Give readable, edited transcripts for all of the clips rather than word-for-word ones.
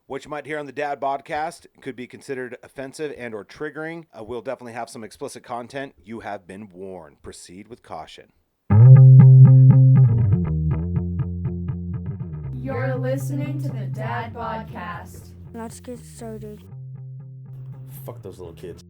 What you might hear on the Dad Podcast could be considered offensive and or triggering. We'll definitely have some explicit content. You have been warned. Proceed with caution. You're listening to the Dad Podcast. Let's get started. Fuck those little kids.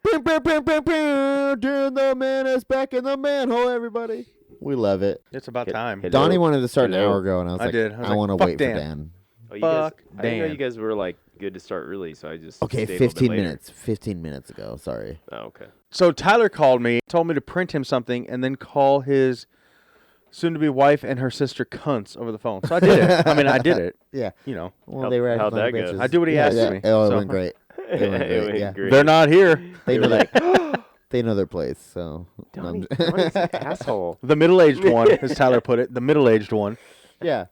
Darren the man is back in the manhole, everybody. We love it. It's about time. Donnie wanted to start an hour ago, and I was like, I want to fuck wait Dan. for Dan. Oh, you guys, Fuck I didn't know Dan. you guys were like good to start early, so I just Okay, stayed a little 15 bit later. minutes. 15 minutes ago. Sorry. Oh, okay. So Tyler called me, told me to print him something, and then call his soon-to-be wife and her sister cunts over the phone. So I did it. I did it. Yeah. You know, Well, they were how'd acting that like go? bitches. I do what he asks me, Oh, it so. went great. It went great. It went Yeah. great. they're not here. They know like, they know their place. So Donnie's an asshole. The middle-aged one, as Tyler put it, the middle-aged one, yeah,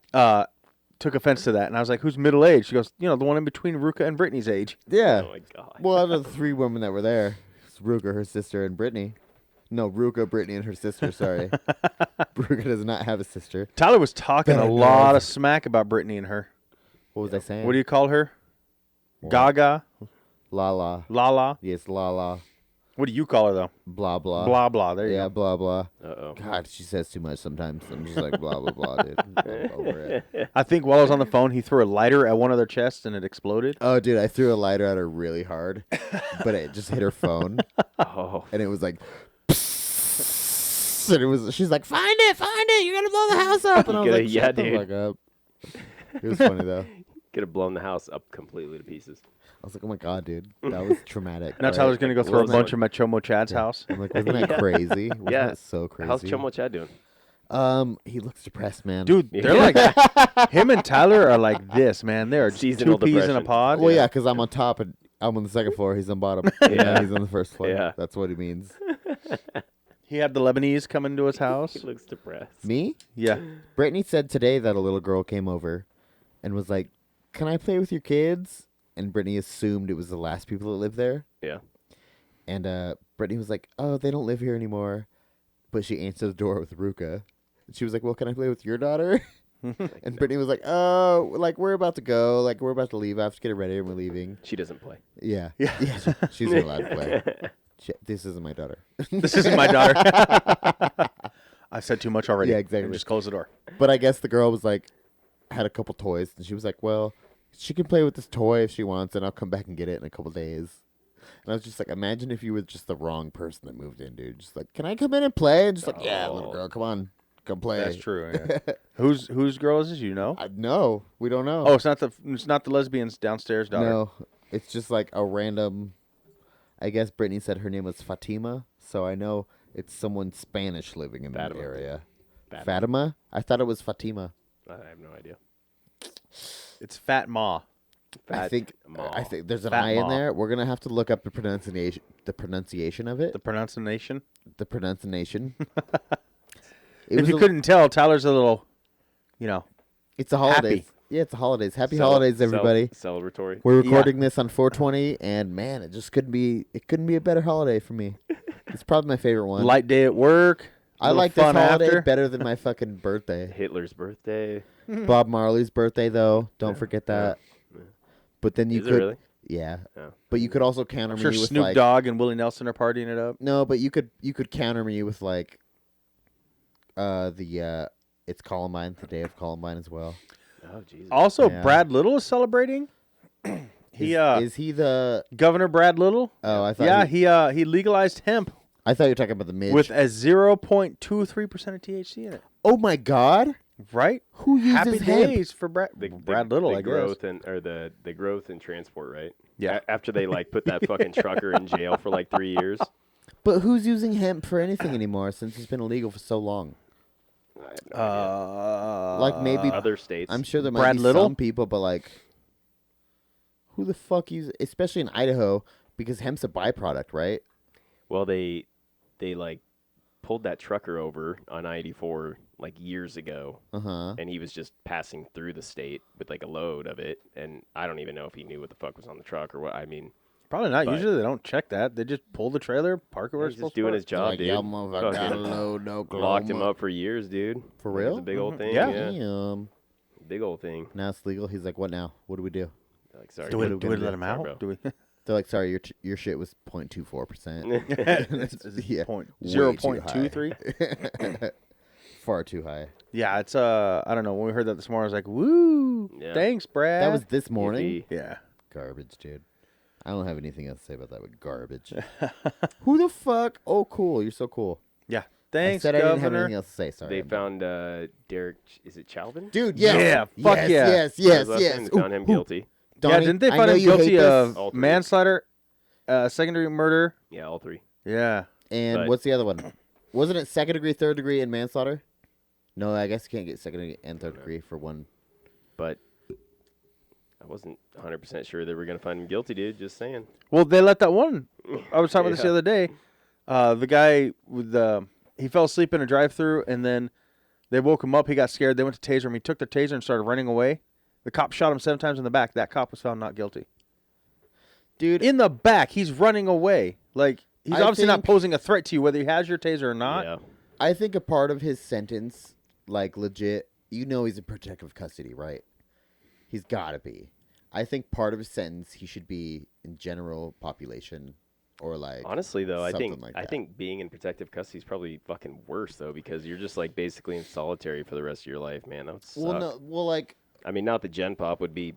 took offense to that. And I was like, who's middle-aged? She goes, the one in between Ruka and Brittany's age. yeah. Oh my god. Well, out of the three women that were there, it's Ruka, her sister, and Brittany. No, Ruka, Brittany, and her sister. Sorry, Ruka does not have a sister. Tyler was talking Bet a I lot know. of smack about Brittany and her. What was I saying? What do you call her? What? Gaga? Lala. Lala? Yes, Lala. What do you call her, though? Blah blah. Blah, blah. There you Yeah, go. blah blah. Uh-oh. God, she says too much sometimes. I'm just like blah blah blah, dude. I'm over it. I think while I was on the phone, he threw a lighter at one of their chests and it exploded. Oh, dude, I threw a lighter at her really hard, but it just hit her phone, Oh. and it was like, and it was. She's like, find it, you're gonna blow the house up, and I was You like, gotta- shut yeah, the dude. fuck up. It was funny though. Could have blown the house up completely to pieces. I was like, oh my god, dude, that was traumatic. Now right? Tyler's going to go throw a Wasn't bunch that- of Machomo Chad's house. I'm like, wasn't that crazy? Wasn't Yeah. that so crazy? How's Chomo Chad doing? He looks depressed, man. Dude, Yeah. they're like, him and Tyler are like this, man. They're Seasonal two peas in a depression. pod. Well, yeah, because I'm on top and I'm on the second floor. He's on bottom. Yeah. He's on the first floor. Yeah. That's what he means. He had the Lebanese come into his house. He looks depressed. Me? Yeah. Brittany said today that a little girl came over and was like, can I play with your kids? And Brittany assumed it was the last people that lived there. Yeah. And Brittany was like, oh, they don't live here anymore. But she answered the door with Ruka. And she was like, well, can I play with your daughter? And Brittany was like, oh, like, we're about to go. Like, we're about to leave. I have to get it ready and we're leaving. She doesn't play. Yeah. Yeah. She's not allowed to play. This isn't my daughter. This isn't my daughter. I said too much already. Yeah, exactly. Just close the door. But I guess the girl was like, had a couple toys. And she was like, well, she can play with this toy if she wants, and I'll come back and get it in a couple days. And I was just like, imagine if you were just the wrong person that moved in, dude. Just like, can I come in and play? And just like, yeah, little girl, come on, come play. That's true. Yeah. whose girl is this? You know? No, we don't know. Oh, it's not the lesbian's downstairs daughter. no, it's just like a random. I guess Brittany said her name was Fatima, so I know it's someone Spanish living in that Fatima. area. Fatima. Fatima? I thought it was Fatima. I have no idea. It's Fat Ma. I think Ma. there's an Fat I in Ma. there. We're gonna have to look up the pronunciation of it. The pronunciation. The pronunciation. If you couldn't tell, Tyler's a little, it's the holidays. happy. Yeah, it's the holidays. Happy holidays, everybody. Celebratory. We're recording this on 420, and man, it just couldn't be. It couldn't be a better holiday for me. It's probably my favorite one. light day at work. I little like this fun holiday after. better than my fucking birthday. Hitler's birthday. Bob Marley's birthday, though. Don't forget that. Yeah. But then you Is it could, really? yeah. Yeah. But you could also counter I'm me sure with Snoop like Dogg and Willie Nelson are partying it up. no, but you could counter me with like it's Columbine, the day of Columbine as well. Oh Jesus. Also, Yeah. Brad Little is celebrating. Is he the? Governor Brad Little. Oh, I thought. Yeah, he legalized hemp I thought you were talking about the Midge. with a 0.23% of THC in it. Oh my God! Right? Who uses Happy hemp? days for Brad Little, the I guess. growth the growth and transport, right? Yeah. After they like put that fucking trucker in jail for like 3 years. But who's using hemp for anything anymore since it's been illegal for so long? I have no idea. Like maybe Other states. I'm sure there might Brad be Little? some people, but like, who the fuck use? Especially in Idaho, because hemp's a byproduct, right? Well, they like pulled that trucker over on I-84 like years ago, and he was just passing through the state with like a load of it, and I don't even know if he knew what the fuck was on the truck or what. I mean, Probably not. But- Usually they don't check that. They just pull the trailer, park it where he's it's just supposed to doing park. his job, Like, dude. yeah, motherfucker, got a Fucking load, no Locked him Oklahoma. up for years, dude. For Like, it's real? a big old thing. Yeah. Yeah. Damn. big old thing. Now it's legal. He's like, what now? What do we do? They're like, sorry. Do what we, are we do we gonna let do? him Sorry, out? bro. Do we? They're like, sorry, your shit was 0.24%. Yeah. Point Way zero too point high. 23. Far too high. Yeah, it's I don't know. When we heard that this morning, I was like, "Woo, Yeah. thanks, Brad." That was this morning. Yippee. yeah. Garbage, dude. I don't have anything else to say about that with garbage. Who the fuck? Oh, cool. You're so cool. Yeah. Thanks, I said I didn't have Governor. anything else to say. Sorry. They I'm done. found Derrick. Is it Chauvin? Dude, yes. Yeah, fuck yes, yeah. Yes, That was yes, last yes. time they found him guilty. Donnie, Yeah, didn't they I find know him you hate guilty this. of All three. manslaughter, second-degree murder? Yeah, all three. Yeah. And But- what's the other one? Wasn't it second degree, third degree, and manslaughter? No, I guess you can't get second degree and third degree for one. But I wasn't 100% sure they were going to find him guilty, dude. Just saying. Well, they let that one. I was talking about this the Yeah. other day. The guy with he fell asleep in a drive-through, and then they woke him up. He got scared. They went to taser him. He took their taser and started running away. The cop shot him 7 times in the back. That cop was found not guilty. Dude, In the back, he's running away. Like he's I obviously not think- posing a threat to you, whether he has your taser or not. Yeah. I think a part of his sentence, like legit, you know he's in protective custody, right? He's got to be. I think part of his sentence, he should be in general population or like. Honestly, though, I something think like I that. think being in protective custody is probably fucking worse, though, because you're just like basically in solitary for the rest of your life, man. That would suck. Well, no, well, like. I mean, not that Gen Pop would be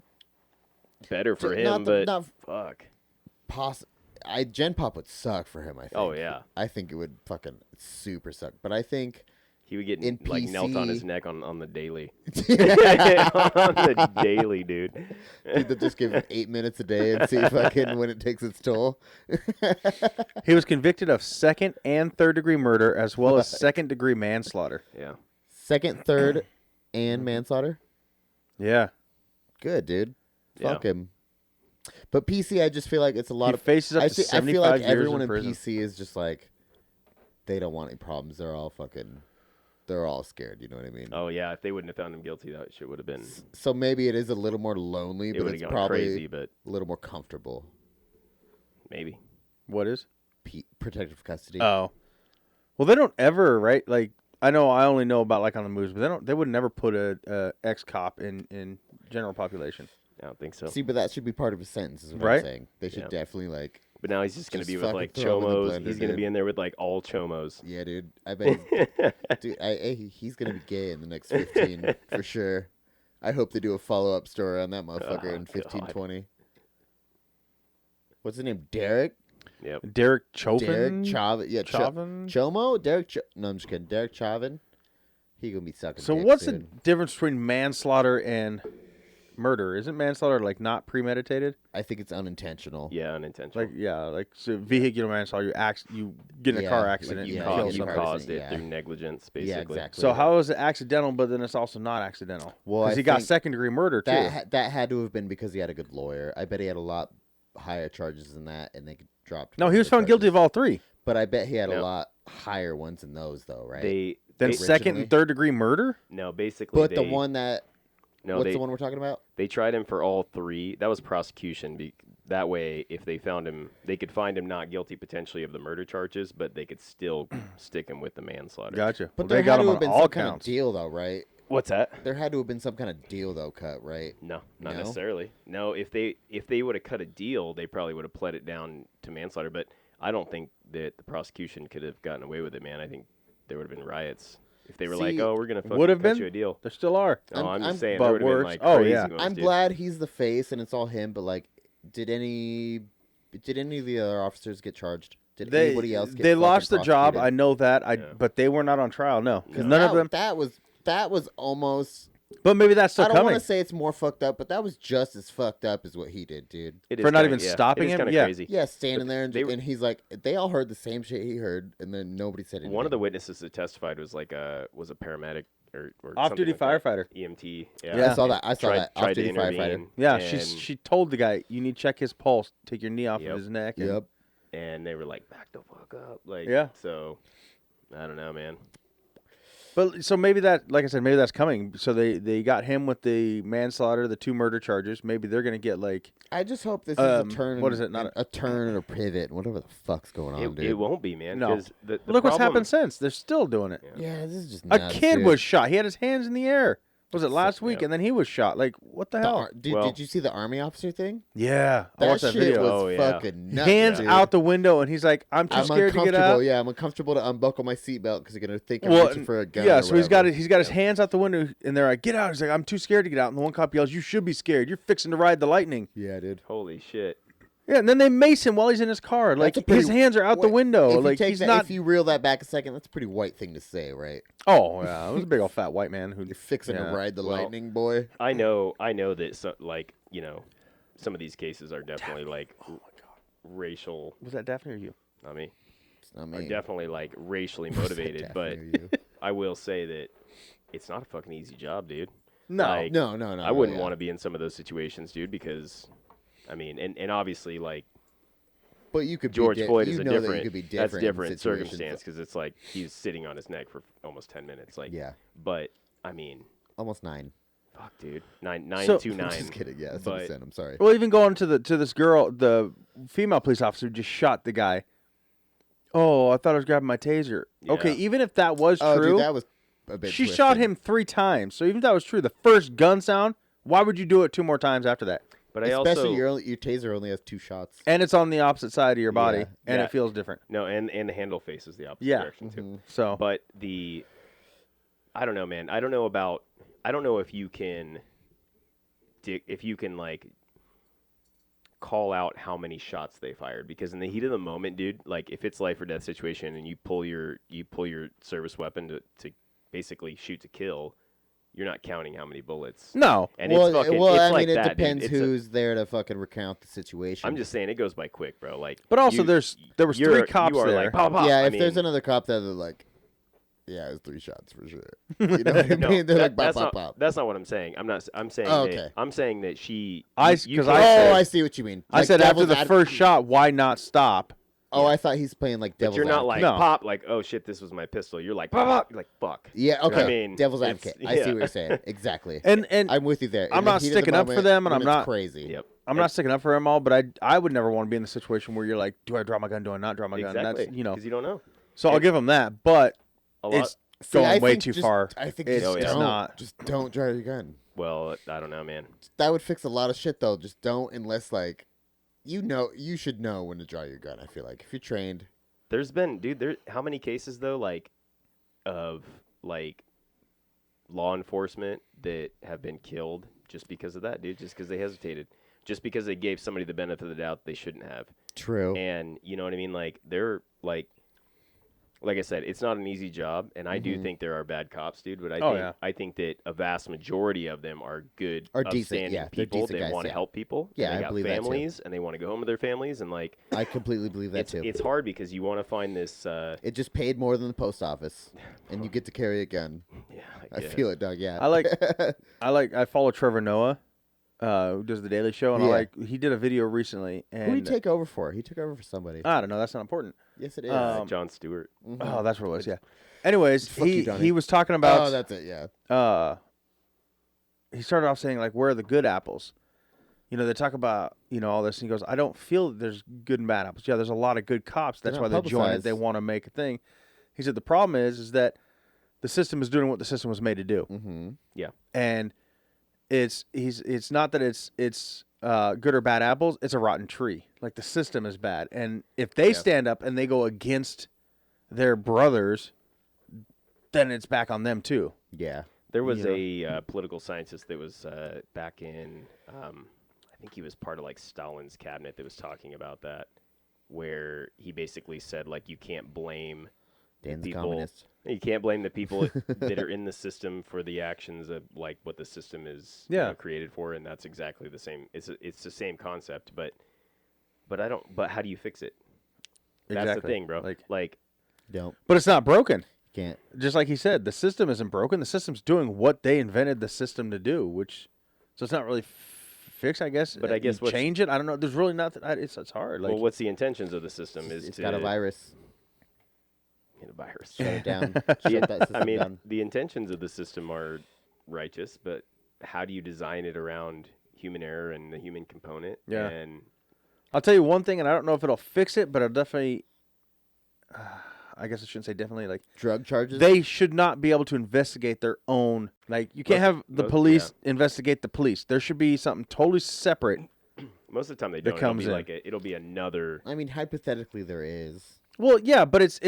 better for Not him, the- but not fuck. Gen Pop would suck for him, I think. Oh, yeah. I think it would fucking super suck. But I think. He would get In like knelt on his PC neck on the daily. On the daily, dude. Dude, they'll just give him 8 minutes a day and see fucking when it takes its toll. He was convicted of second and third-degree murder, as well as second-degree manslaughter. Yeah. Second, third, and manslaughter. Yeah. Good, dude. Yeah. Fuck him. But PC, I just feel like it's a lot He of. faces up I to feel 75 like years everyone in in prison. PC is just like, they don't want any problems. They're all fucking. They're all scared. You know what I mean? Oh yeah. If they wouldn't have found him guilty, that shit would have been. So maybe it is a little more lonely, It but would it's have gone probably crazy, but a little more comfortable. maybe. What is? Protective custody. Oh. Well, they don't ever, right? Like, I know I only know about, like, on the movies, but they would never put a ex-cop in general population. I don't think so. See, but that should be part of his sentence, is what Right? I'm saying. They should Yeah. definitely, like, But now he's just gonna Just be with fucking like throw him in the chomos. blender, He's gonna dude. be in there with like all chomos. yeah, dude. I bet he's going to be gay in the next 15 for sure. I hope they do a follow-up story on that motherfucker Oh, in 15, God. 20. What's his name? Derrick? Yep. Derrick Chauvin? Derrick Chauvin? Yeah, Chauvin? Chomo? No, I'm just kidding. Derrick Chauvin? He going to be sucking So dick what's soon. the difference between manslaughter and murder? Isn't manslaughter, like, not premeditated? I think it's unintentional. Yeah, unintentional. Like so vehicular manslaughter, you get in a car Yeah, accident you yeah, and caused, kill you somebody. caused it Yeah. through negligence, Yeah, basically. exactly. So how is it accidental, but then it's also not accidental? Well, Because I he got think second-degree murder, too. That had to have been because he had a good lawyer. I bet he had a lot higher charges than that, and they could drop. No, he was found guilty of all three. But I bet he had a No. lot higher ones than those, though, right? Then they- second Originally? and third-degree murder? no, basically, but they, the one that no, what's they the one we're talking about? they tried him for all three. That was prosecution. That way, if they found him, they could find him not guilty potentially of the murder charges, but they could still stick him with the manslaughter. Gotcha. But Well, there they got had him to on have been all some kind of counts. deal, though, right? What's that? There had to have been some kind of deal, though, cut, right? No, not No? necessarily. No, if they would have cut a deal, they probably would have pled it down to manslaughter. But I don't think that the prosecution could have gotten away with it, man. I think there would have been riots if they were like, See, "Oh, we're gonna fucking Would have cut been. you a deal." There still are. No, I'm I'm just saying but there would have been worse. like Oh, crazy yeah. ones, I'm dude. glad he's the face and it's all him, but like, did any of the other officers get charged? Did anybody else get They lost the fucking job. I prosecuted? know that. Yeah. But they were not on trial. No, because No. none of them. That was almost. But maybe that's still I don't coming want to say it's more fucked up, but that was just as fucked up as what he did, dude. It is for not kinda- even yeah, stopping it is him? kinda Yeah. crazy. Yeah, standing there They were- and he's like, they all heard the same shit he heard, and then nobody said anything. One of the witnesses that testified was like a paramedic or Off-duty something like that. firefighter. EMT. I saw that. I saw that. Tried to Off-duty firefighter. intervene. Yeah, and, she told the guy, you need to check his pulse, take your knee off Yep. of his neck. And, Yep. and they were like, "Back the fuck up!" Like, Yeah. So, I don't know, man. But so maybe that, like I said, maybe that's coming. So they got him with the manslaughter, the 2 murder charges. Maybe they're gonna get like I just hope this is a turn. what is it, not a turn or pivot, whatever the fuck's going on, dude. It won't be, man. No. 'cause the look what's problem- happened since. They're still doing it. Yeah, this is just A nuts, kid dude. was shot. He had his hands in the air. Was it last week? yeah. And then he was shot. Like, what the hell? Did you see the army officer thing? Yeah, I That watched that shit video. was fucking nuts. Hands dude. out the window, and he's like, "I'm too I'm scared to get uncomfortable. out." Yeah, I'm uncomfortable to unbuckle my seatbelt because you're gonna think I'm reaching for a gun. Yeah, or so he's got whatever. his hands out the window, and they're like, "Get out!" He's like, "I'm too scared to get out." And the one cop yells, "You should be scared. You're fixing to ride the lightning." Yeah, dude. Holy shit. Yeah, and then they mace him while he's in his car. Like That's a pretty his hands are out the window. If you Like take he's that, not. if you reel that back a second, that's a pretty white thing to say, right? Oh yeah, it was a big old fat white man who. You're fixing Yeah. to ride the Well, lightning, boy. I know that some of these cases are definitely like racial. Was that Daphne or you? Not me. It's not Are me. definitely like racially motivated, but Definitely you. I will say that it's not a fucking easy job, dude. No. Like, no. I wouldn't want to be in some of those situations, dude, because I mean, and obviously like But you could George be Floyd you is a know that different, you could be that's different in different situations. circumstance because it's like he's sitting on his neck for almost 10 minutes. Like, Yeah, but I mean, almost 9. fuck, dude, So- 929. I'm just kidding. Yeah, that's what I'm saying. I'm sorry. Well, even going to this girl, the female police officer who just shot the guy. Oh, I thought I was grabbing my taser. Okay, Yeah. even if that was Oh, true, dude, that was a bit. she twisted. shot him 3 times. So even if that was true, the first gun sound, why would you do it 2 more times after that? But I Especially also your taser only has 2 shots. And it's on the opposite side of your body, Yeah. and Yeah. it feels different. no, and the handle faces the opposite Yeah. direction too. So But I don't know, man. I don't know if you can like call out how many shots they fired, because in the heat of the moment, dude, like if it's life or death situation and you pull your service weapon to basically shoot to kill, you're not counting how many bullets. no, And well, it's fucking well, it's I like mean, it that, dude. depends It's a- who's there to fucking recount the situation. I'm just saying it goes by quick, bro. Like, But also you- there was you're- 3 cops you are there. Like, pop, pop. yeah, I if there's mean, another cop there, they're like, yeah, it was 3 shots for sure. You know what I no, mean? They're like, that's pop, not pop, pop. that's not what I'm saying. I'm saying Oh, that, okay. I'm saying that she. I- you 'cause can't I say- said- I see what you mean. I Like said after devil's the ad- first shot, why not stop? Oh, I thought he's playing like But devil's you're not like advocate. No. pop, like, oh shit, this was my pistol. You're like pop, pop. You're like fuck. Yeah, okay. I mean, devil's it's- advocate. I see yeah. what you're saying. Exactly. And I'm with you there. In I'm the not heat of the sticking up for moment, them, and when I'm it's not- crazy. Yep. I'm not sticking up for them all, but I would never want to be in the situation where you're like, do I draw my gun? Do I not draw my Exactly. gun? That's because you don't know. So I'll give them that, but A lot. it's See, going I way think too just- far. I think It's just yeah. don't. not. Just don't draw your gun. Well, I don't know, man. That would fix a lot of shit, though. Just don't, unless like, you should know when to draw your gun. I feel like if you're trained. There's been, dude. How many cases though, like, of like law enforcement that have been killed just because of that, dude? Just because they hesitated, just because they gave somebody the benefit of the doubt they shouldn't have. True. And you know what I mean? Like they're like I said, it's not an easy job, and I do think there are bad cops, dude. But I think that a vast majority of them are good, Are decent, upstanding yeah, they're people decent that guys, want to yeah. help people. Yeah, and I they got believe that too. families, and they want to go home with their families, and like I completely believe that too. it's hard because you want to find this. It just paid more than the post office, and you get to carry a gun. Yeah, I feel it, Doug. Yeah. I follow Trevor Noah, who does the Daily Show, and Yeah. he did a video recently, Who did he and take over for? He took over for somebody. I don't know, that's not important. Yes, it is. John Stewart. Oh, that's what it was. Yeah. Anyways, Fuck you, Donnie. he was talking about oh, that's it. Yeah. he started off saying like, where are the good apples? You know, they talk about, all this, and he goes, I don't feel that there's good and bad apples. Yeah, there's a lot of good cops. That's They're why not they join it. publicized. They want to make a thing. He said the problem is that the system is doing what the system was made to do. Mm-hmm. Yeah. And it's not that it's good or bad apples, it's a rotten tree. Like the system is bad. And if they stand up and they go against their brothers, then it's back on them too. Yeah. There was a political scientist that was back in, I think he was part of like Stalin's cabinet that was talking about that, where he basically said like you can't blame Dan's a people. communist. You can't blame the people that are in the system for the actions of like what the system is created for, and that's exactly the same. It's the same concept, but I don't. But how do you fix it? That's the Exactly. thing, bro. Like Don't. But it's not broken. Can't. Just like he said, the system isn't broken. The system's doing what they invented the system to do, so it's not really fixed, I guess. But I guess you change it. I don't know. There's really nothing. It's hard. Like, well, what's the intentions of the system is It's to got a virus. get a virus. Shut it down. Shut that system I mean, down. the intentions of the system are righteous, but how do you design it around human error and the human component? Yeah. And I'll tell you one thing, and I don't know if it'll fix it, but it'll definitely. I guess I shouldn't say definitely. Like Drug charges. they should not be able to investigate their own. Like you can't have the police investigate the police. There should be something totally separate. Most of the time they don't. comes It'll in. be it'll be another. I mean, hypothetically, there is. Well, yeah, but it's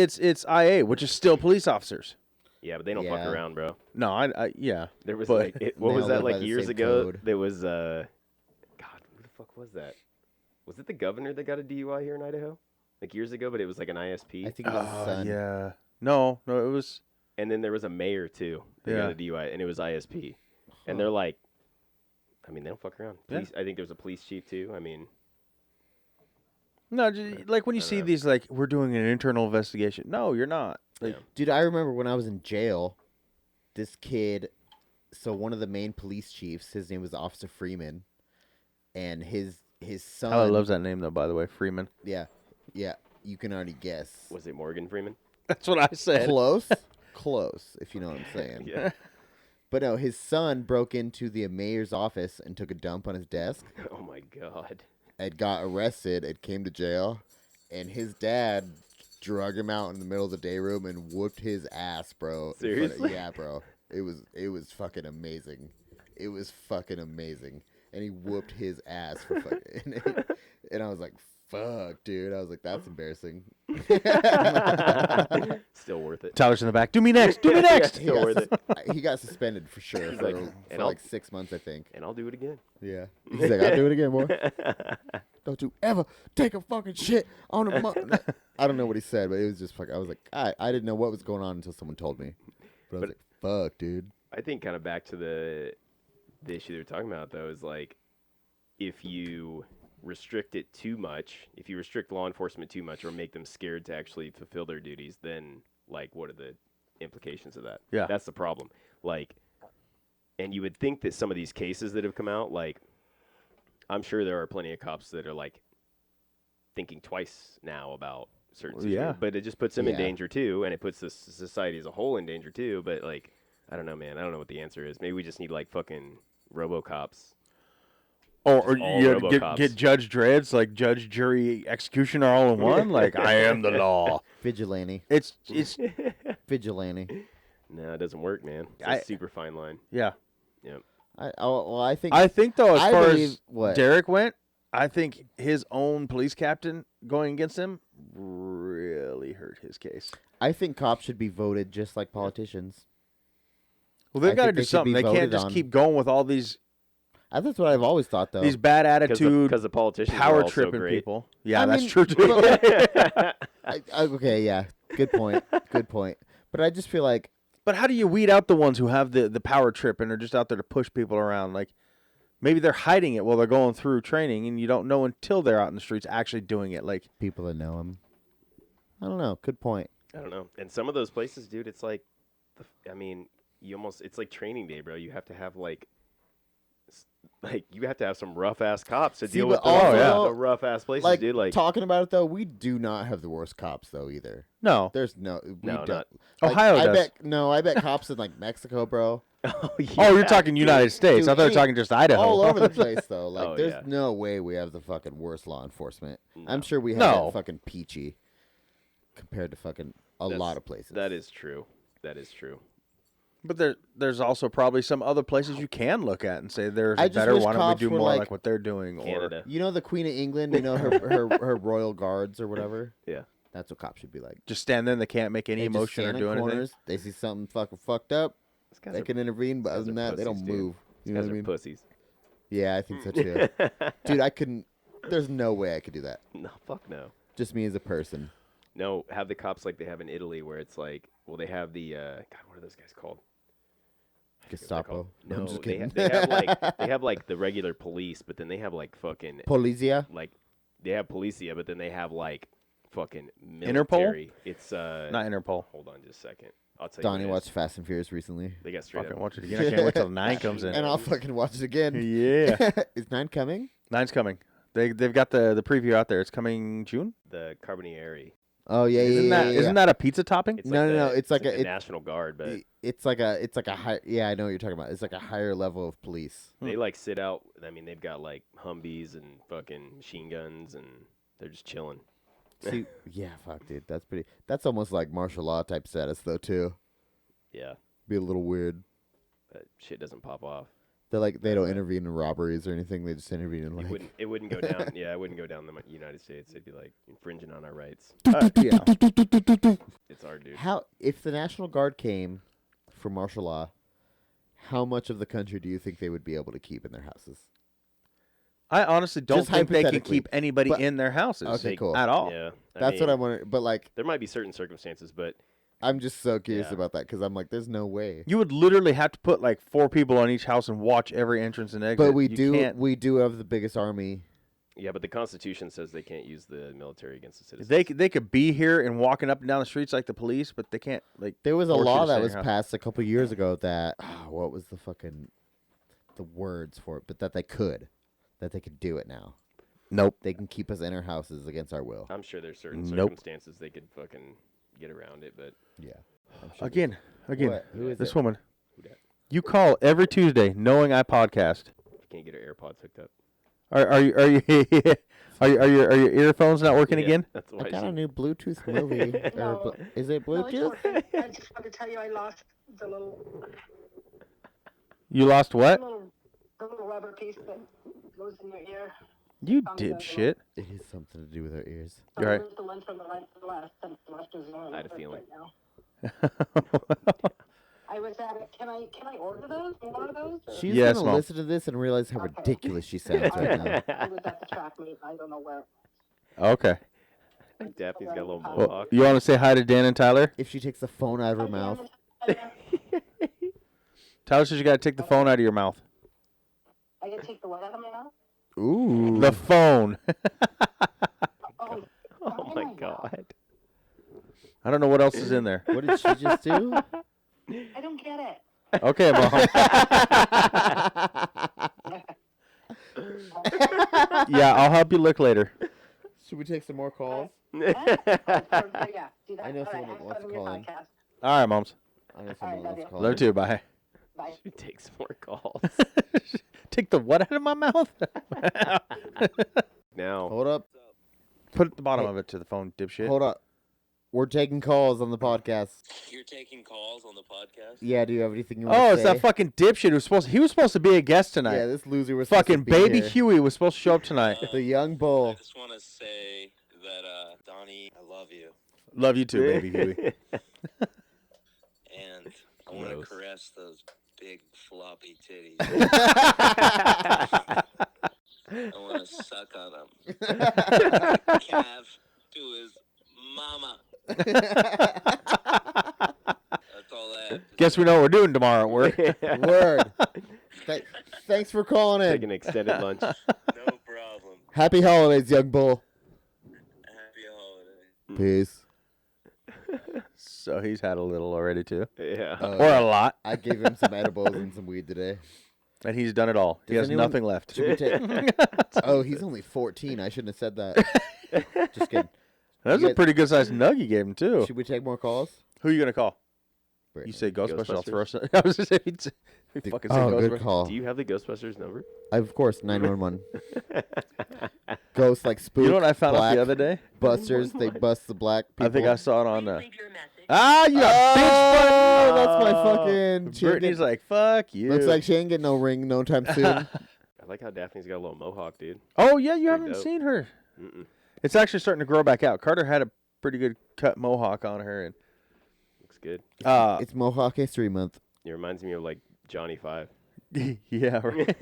IA, which is still police officers. Yeah, but they don't fuck Yeah. around, bro. No, I yeah. There was But- what They was all that live by like the years same ago? code. There was God, who the fuck was that? Was it the governor that got a DUI here in Idaho? Like years ago, but it was like an ISP. I think it was his son. Yeah. No, it was. And then there was a mayor too that got a DUI, and it was ISP. And they're like, I mean, they don't fuck around. Yeah. Police, I think there's a police chief too. I mean, No, like when you see know. these, like we're doing an internal investigation. No, you're not. Like, Dude, I remember when I was in jail, this kid, so one of the main police chiefs, his name was Officer Freeman, and his son. Tyler loves that name though. By the way, Freeman. Yeah, you can already guess. was it Morgan Freeman? That's what I said. Close, close, if you know what I'm saying. Yeah. But no, his son broke into the mayor's office and took a dump on his desk Oh my god. and got arrested and came to jail, and his dad drug him out in the middle of the day room and whooped his ass, bro. Seriously? Yeah, bro. It was fucking amazing. It was fucking amazing. And he whooped his ass for fucking and I was like, fuck, dude. I was like, that's embarrassing. Still worth it. Tyler's in the back. Do me next. Do me next. He Still got, worth it. he got suspended for sure He's for, like, for and I'll- like 6 months, I think. And I'll do it again. Yeah. He's like, I'll do it again, boy. Don't you ever take a fucking shit on a I don't know what he said, but it was just fucking. I was like, I didn't know what was going on until someone told me. But I was like, fuck, dude. I think kind of back to the issue they were talking about though is like if you restrict it too much, if you restrict law enforcement too much or make them scared to actually fulfill their duties, then like what are the implications of that? Yeah. That's the problem. Like, and you would think that some of these cases that have come out, like I'm sure there are plenty of cops that are like thinking twice now about certain situations, Yeah. but it just puts them in Yeah. danger too, and it puts the society as a whole in danger too. But like, I don't know, man. I don't know what the answer is. Maybe we just need like fucking RoboCops. Or all you RoboCops. get Judge Dredd's, like judge, jury, executioner all in one. Like I am the law. Vigilante. It's Vigilante. No, it doesn't work, man. It's I- a super fine line. yeah. Yep. I think. I think though, as I far believe- as what? Derrick went, I think his own police captain going against him really hurt his case. I think cops should be voted just like politicians. Well, they've I got to think do they should something. be They can't voted just on. keep going with all these That's what I've always thought, though. these bad attitude, Because the politicians are power all so tripping great. people. Yeah, I that's mean, true too. Okay, yeah, good point. Good point. But I just feel like But how do you weed out the ones who have the power trip and are just out there to push people around? Like maybe they're hiding it while they're going through training, and you don't know until they're out in the streets actually doing it. Like people that know him. I don't know. Good point. I don't know. And some of those places, dude, it's like, I mean, it's like training day, bro. You have to have like you have to have some rough ass cops to See, deal but with also, the rough ass places, Like, dude. Like, talking about it though, we do not have the worst cops though either. no, There's no. We No, don't. not- Like, Ohio I does. I bet cops in like Mexico, bro. oh, Oh, you're talking United States. Dude, I thought you were hey, talking just Idaho. All over the place though. Like, Oh, there's yeah. no way we have the fucking worst law enforcement. I'm No. sure we have No. it fucking peachy compared to fucking a That's- lot of places. That is true. That is true. But there's also probably some other places you can look at and say there's I just better. wish Why don't we cops do were more like like what they're doing? Canada. You know the Queen of England. You know her royal guards or whatever. Yeah. That's what cops should be like. Or just stand there and they can't make any They just emotion or stand in do anything. corners. They see something fucking fucked up. These guys They are, can intervene, but guys other than are that, they don't pussies, dude. move. these You know guys what I are mean? pussies. Yeah, I think so too. Dude, I couldn't. There's no way I could do that. No, fuck no. Just me as a person. No, have the cops like they have in Italy, where it's like, well, they have the God, what are those guys called? Gestapo. No, I'm just they, kidding. they have like the regular police, but then they have like fucking Polizia. like they have policia, but then they have like fucking Interpol? military. It's Not Interpol. Hold on just a second. I'll tell Donnie you. what it watched Fast and Furious recently. is. They got straight Fucking up. watch it again. I can't wait till 9 comes in. And I'll fucking watch it again. Yeah, Is 9 coming? 9's coming. They've got the preview out there. It's coming June. The Carbonieri. Oh yeah, Isn't yeah, that yeah, yeah. not a pizza topping? It's No, like no, no, it's like the a- National Guard, but It's like a high. Yeah, I know what you're talking about. It's like a higher level of police. they like sit out. I mean, they've got like Humvees and fucking machine guns, and they're just chilling. See, yeah, fuck, dude. That's almost like martial law type status, though, too. Yeah, Be a little weird. that shit doesn't pop off. They're like, they don't intervene in robberies or anything. They just intervene in, like... It wouldn't go down. Yeah, it wouldn't go down the United States. They'd be like infringing on our rights. Yeah. It's our dude. How, if the National Guard came for martial law, how much of the country do you think they would be able to keep in their houses? I honestly don't Just think they can hypothetically, keep anybody but- in their houses Okay, cool. at all. Yeah, That's what I'm wondering. But, like, There might be certain circumstances, but I'm just so curious Yeah. about that because I'm like, there's no way. You would literally have to put like 4 people on each house and watch every entrance and exit. But we You can't- we do have the biggest army. yeah, but the Constitution says they can't use the military against the citizens. They could be here and walking up and down the streets like the police, but they can't like. There was a force you law to stay that in was your house. passed a couple years ago that what was the words for it? But that they could do it now. Nope. They can keep us in our houses against our will. I'm sure there's certain Nope. circumstances they could fucking get around it, but Yeah. I'm sure Again. What? Who is This it? woman. Who dat? You call every Tuesday knowing I podcast. you can't get her AirPods hooked up. Are you are your earphones not working Yeah, again? That's I why got she, a new Bluetooth movie. No. Is it No, it's Bluetooth? working. I just wanted to tell you I lost the You lost what? little rubber piece that goes in your ear. You From the- dipshit. It has something to do with our ears. So You're right. there's the one from the right to the left, and the left is the one I had a right feeling. now. I was at it. Can I order those? More of those? or- She's Yes, gonna Mom. listen to this and realize how Okay. ridiculous she sounds right now. I was at the track meet. I don't know where. Okay. I think Daphne's got a little Well, Well, mohawk. you want to say hi to Dan and Tyler? If she takes the phone out of her mouth, Tyler says you got to take the phone out of your mouth. I can take the what out of my mouth? ooh, The phone. Oh, Oh my god. I don't know what else is in there. what did she just do? I don't get it. Okay, Mom. Yeah, I'll help you look later. Should we take some more calls? Yeah, do that. I know All right, someone that have wants fun to in your call in. podcast. All right, Moms. I know All someone right, love wants to you. call. Love in. too. Bye. Bye. Should take some more calls. Take the what out of my mouth? Now, Hold up, Put at the bottom Hey. of it to the phone, dipshit. hold up. We're taking calls on the podcast. You're taking calls on the podcast? Yeah, do you have anything you want Oh, to it's say? that fucking dipshit he was supposed to be a guest tonight. Yeah, this loser was supposed Fucking to be baby here. Huey was supposed to show up tonight. The young I bull. just want to say that, Donnie, I love you. Love you too, baby Huey. And I want to Gross. caress those big floppy titties. I want to suck on them. Cav to his mama. That's all that. Guess we know what we're doing tomorrow at work. Word. Thanks for calling take in. an extended lunch. No problem. Happy holidays, young bull. Happy holiday. Peace. So he's had a little already too. Yeah. Or a lot. I gave him some edibles and some weed today. And he's done it all. He Does has anyone- nothing left. Should we take? Oh, he's only 14. I shouldn't have said that. Just kidding. That's You a guys- pretty good sized nug you gave him too. Should we take more calls? Who are you gonna call? Brittany. You say Ghostbusters, I'll throw Ghostbusters? some. I was just saying, he fucking say Oh, good Ghostbusters. call. Do you have the Ghostbusters number? Of course, 911. Ghosts like spook. You know what I found out black the other day? Busters, they bust the black people. I think I saw it on. Leave your message. Ah, you got bitch Oh, butt. that's my fucking. she ain't Brittany's get- like, fuck you. Looks like she ain't getting no ring no time soon. I like how Daphne's got a little mohawk, dude. Oh yeah, you Pretty haven't dope. seen her. Mm-mm. It's actually starting to grow back out. Carter had a pretty good cut mohawk on her, and Looks good. It's Mohawk History Month. It reminds me of like Johnny Five. yeah, right.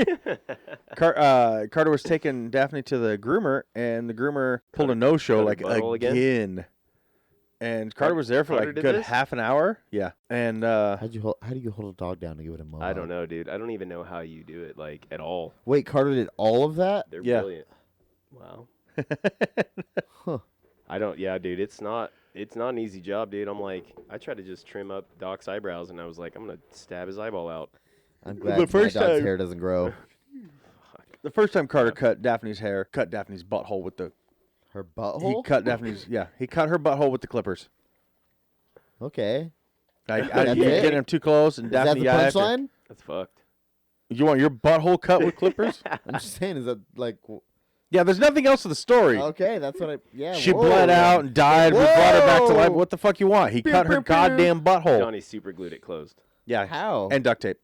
Carter was taking Daphne to the groomer, and the groomer pulled a no-show cut her like butthole again? again. And Carter was there for Carter like a did good this? half an hour. Yeah, and How do you hold a dog down to give it a mohawk? I don't know, dude. I don't even know how you do it, like at all. Wait, Carter did all of that? They're Yeah. brilliant. Wow. Huh. I don't. Yeah, dude. It's not an easy job, dude. I'm like, I tried to just trim up Doc's eyebrows, and I was like, I'm gonna stab his eyeball out. I'm The glad my first dog's time- hair doesn't grow. the first time Carter cut Daphne's hair, cut Daphne's butthole with the. Her He butthole? cut Daphne's. Yeah, he cut her butthole with the clippers. Okay. I That's you it? get him too close, and Is that Daphne. the yeah, I have to- punchline? That's fucked. You want your butthole cut with clippers? I'm just saying, is that like... Yeah, there's nothing else to the story. Okay, that's what I. Yeah. She whoa. bled out and died. We brought her back to life. Whoa. What the fuck you want? He cut her pew, pew. goddamn butthole. Johnny super glued it closed. Yeah. How? And duct tape.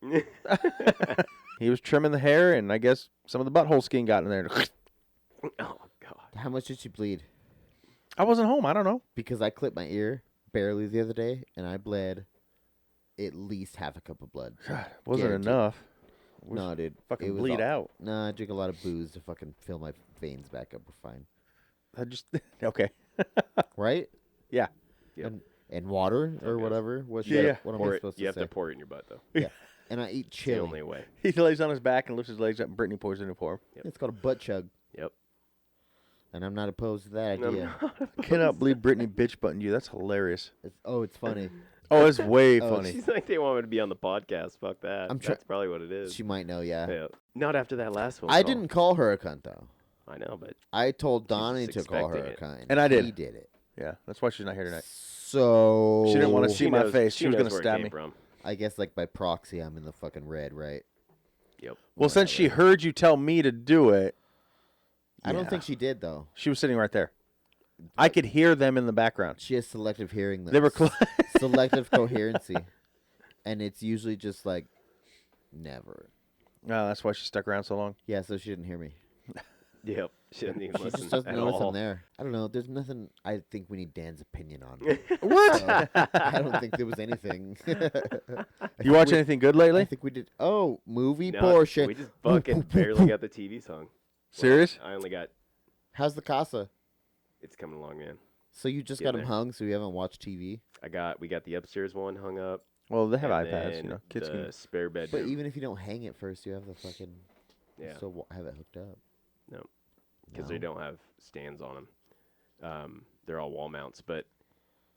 He was trimming the hair, and I guess some of the butthole skin got in there. Oh God. How much did she bleed? I wasn't home. I don't know. Because I clipped my ear barely the other day, and I bled at least half a cup of blood. God, wasn't Guaranteed. enough. No, dude. Fucking it was bleed out. No, I drink a lot of booze to fucking fill my veins back up. We're fine. I just okay. Right? Yeah. Yep. And water or Okay. whatever. What Yeah. What am Pour I it, supposed you to have say? to pour it in your butt though. Yeah. And I eat It's the chili. only way. He lays on his back and lifts his legs up, and Brittany pours it in for him. It's called a butt chug, Yep. and I'm not opposed to that No, idea. I cannot believe Brittany bitch buttoned you. That's hilarious. It's funny. Oh, it's way Oh, funny. She's like, they want me to be on the podcast. Fuck that. I'm try- That's probably what it is. She might know, yeah. Yeah. Not after that last one. I didn't call her a cunt though. I know, but I told She's Donnie just to call her a expecting cunt, And I did. He did it. Yeah, that's why she's not here tonight. So She didn't want to see she my knows, face. She was knows gonna where it stab came me. From. I guess like by proxy, I'm in the fucking red, right? Yep. Well, since she heard you tell me to do it, I don't yeah. think she did though. She was sitting right there. I could hear them in the background. She has selective hearing. They were selective coherency, and it's usually just like never. Oh, that's why she stuck around so long. Yeah, so she didn't hear me. Yep. She didn't even She listen just doesn't at notice all. I'm there. I don't know. There's nothing. I think we need Dan's opinion on. What? So, I don't think there was anything. You watch anything good I lately? think we did. Oh, movie No, portion. We just fucking barely got the TV song. Serious? I only got. How's the casa? It's coming along, man. So you just Get got them there. hung, so you haven't watched TV. We got the upstairs one hung up. Well, they have and iPads, then you know. Kids the can. spare But bedroom. even if you don't hang it first, you have the fucking. You Yeah. still have it hooked up. No, because they No? don't have stands on them. They're all wall mounts. But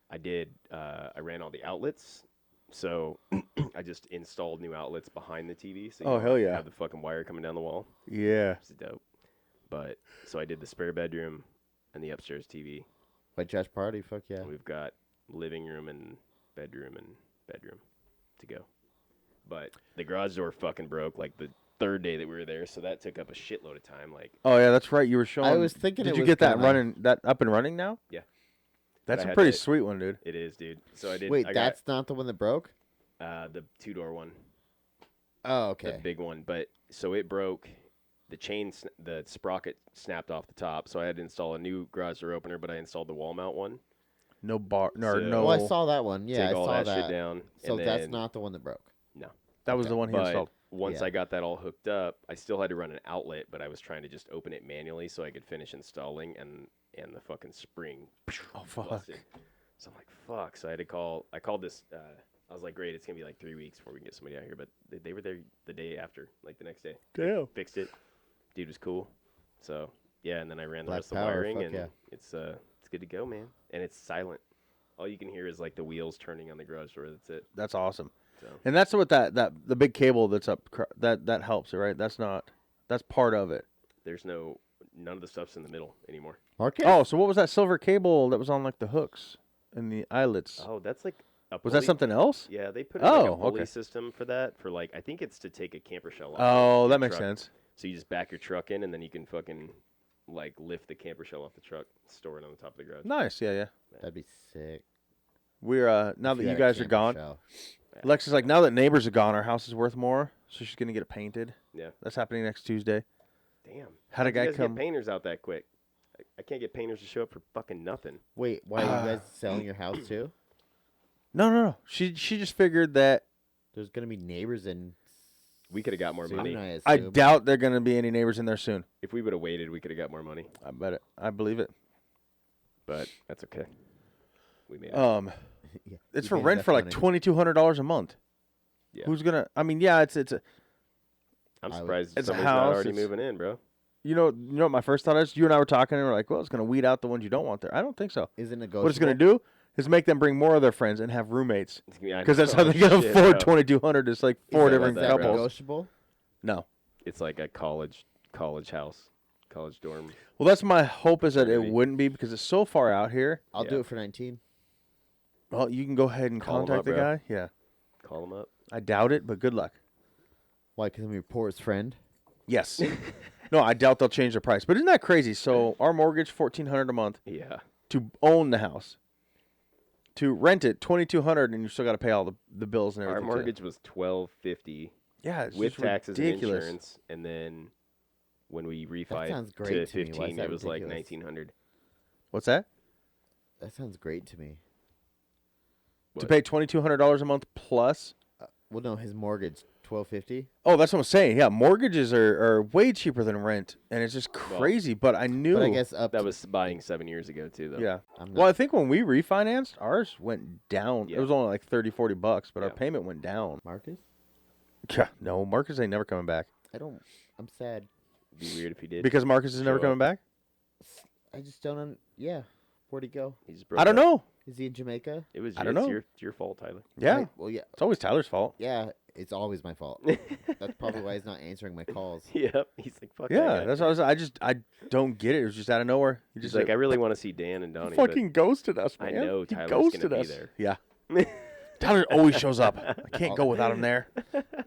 I did. I ran all the outlets, so I just installed new outlets behind the TV. So you Oh, don't hell yeah. Have the fucking wire coming down the wall. Yeah. It's dope. But so I did the spare bedroom and the upstairs TV. White trash party, fuck yeah. And we've got living room and bedroom to go. But the garage door fucking broke like the third day that we were there, so that took up a shitload of time. Like, Oh yeah, that's right. You were showing. I was thinking Did it you was get that gonna- running? That up and running now? Yeah. That's I a had pretty to- sweet one, dude. it is, dude. So I did. Wait, I that's not the one that broke? got the 2-door one, Oh, the okay. big one. But so it broke. The chain, the sprocket snapped off the top, so I had to install a new garage door opener. But I installed the wall mount one. No bar. No, So- no. Oh, I saw that one. Yeah, take I all saw that shit down. So and that's then- not the one that broke. That was the one he But installed. once Yeah. I got that all hooked up, I still had to run an outlet, but I was trying to just open it manually so I could finish installing, and the fucking spring. Oh fuck. busted. So I'm like, fuck. So I had to call. I called this. I was like, great. It's gonna be like 3 weeks before we can get somebody out here, but they were there the day after, like the next day. Damn. Fixed it. Dude was cool. So yeah, and then I ran the Black rest of power, the wiring, fuck and yeah. it's good to go, man. And it's silent. All you can hear is like the wheels turning on the garage door. That's it. That's awesome. So And that's what that the big cable that's up that helps, right? That's part of it. there's none of the stuff's in the middle anymore. Marcus? Oh, so what was that silver cable that was on like the hooks and the eyelets? Oh, that's like a Was that pulley- something else? Yeah, they put in like a Oh, pulley okay. system for that. For like, I think it's to take a camper shell off. Oh, your that makes truck. sense. So you just back your truck in, and then you can fucking like lift the camper shell off the truck, store it on the top of the garage. Nice. Yeah, yeah. That'd be sick. We're now If that you had a guys are camper gone, shell. Alexa's like, now that neighbors are gone, our house is worth more, so she's gonna get it painted. Yeah. That's happening next Tuesday. Damn. How'd a You guy guys come? get painters out that quick? I can't get painters to show up for fucking nothing. Wait, why are you guys selling your house too? No. She just figured that. There's gonna be neighbors in. We could have got more soon, money. I assume. doubt there are gonna be any neighbors in there soon. If we would have waited, we could have got more money. I bet it. I believe it. But that's okay. We made it. Yeah, It's you for made rent enough for like money. $2,200 a month. Yeah. Who's gonna? I mean, yeah, it's a. I'm I would- surprised It's a somebody's house, not already it's- moving in, bro. You know what my first thought is? You and I were talking, and we're like, well, it's gonna weed out the ones you don't want there. I don't think so. Is it negotiable? What it's gonna do is make them bring more of their friends and have roommates, It's gonna be- I because that's know, how they can shit, afford bro. 2,200. It's like four Is that- different is that couples. negotiable? No. It's like a college house, college dorm. Well, that's my hope is that it Maybe. wouldn't be because it's so far out here. I'll Yeah. do it for 19. Well, you can go ahead and Call 'em contact up, the bro. guy. Yeah, Call them up. I doubt it, but good luck. Why? Because I'm your poorest friend. Yes. No, I doubt they'll change the price. But isn't that crazy? So our mortgage $1,400 a month Yeah. to own the house. To rent it $2,200, and you still got to pay all the bills and Our everything. mortgage was $1,250 yeah, it's with just taxes ridiculous. and insurance, and then when we refied sounds to great to me. Why is 15, that it was like ridiculous? $1,900. What's that? That sounds great to me. To pay $2,200 a month plus. Well, no, his mortgage $1,250. Oh, that's what I'm saying. Yeah, mortgages are way cheaper than rent, and it's just crazy. But I knew. But I guess up That to, was buying 7 years ago too, though. Yeah. I'm Well, not, I think when we refinanced, ours went down. Yeah. It was only like $30-$40, but our Yeah. payment went down. Marcus. Yeah, no, Marcus ain't never coming back. I'm sad. It'd be weird if he did. Because Marcus is never Show coming up. back? I just don't. Yeah. Where'd he go? He just broke I don't up. know. Is he in Jamaica? It was I don't it's know. your fault, Tyler. Yeah. Right, well, yeah. It's always Tyler's fault. Yeah. It's always my fault. That's probably why he's not answering my calls. Yep. He's like, fuck Yeah, that guy. that's what I was. I don't get it. It was just out of nowhere. He He's just like, I really want to see Dan and Donnie. fucking ghosted us, I man. know He Tyler's ghosted gonna be us. there. Yeah. Tyler always shows up. I can't go without him there.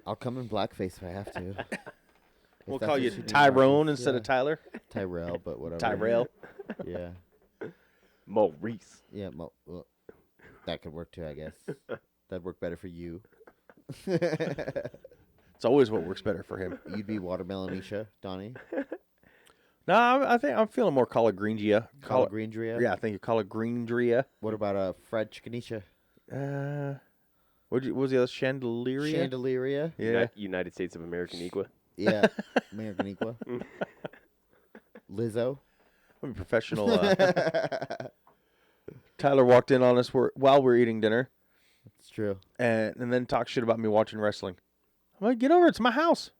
I'll come in blackface if I have to. If We'll that's call what you you need, Tyrone Marcus. instead Yeah. of Tyler. Tyrell, but whatever. Tyrell. Yeah. Maurice. Yeah. Well, that could work too, I guess. That'd work better for you. It's always what works better for him. You'd be Watermelonisha, Donnie. No, I think I'm feeling more collard greendria. Green-dria. Yeah, I think you call it greendria. What about fried chickenisha? What was the other chandelier? Chandelier. Yeah. United States of American Equa. Yeah. American Equa. Lizzo. I'm a professional. Tyler walked in on us while we're eating dinner, It's true. and then talked shit about me watching wrestling. I'm like, get over it. It's my house.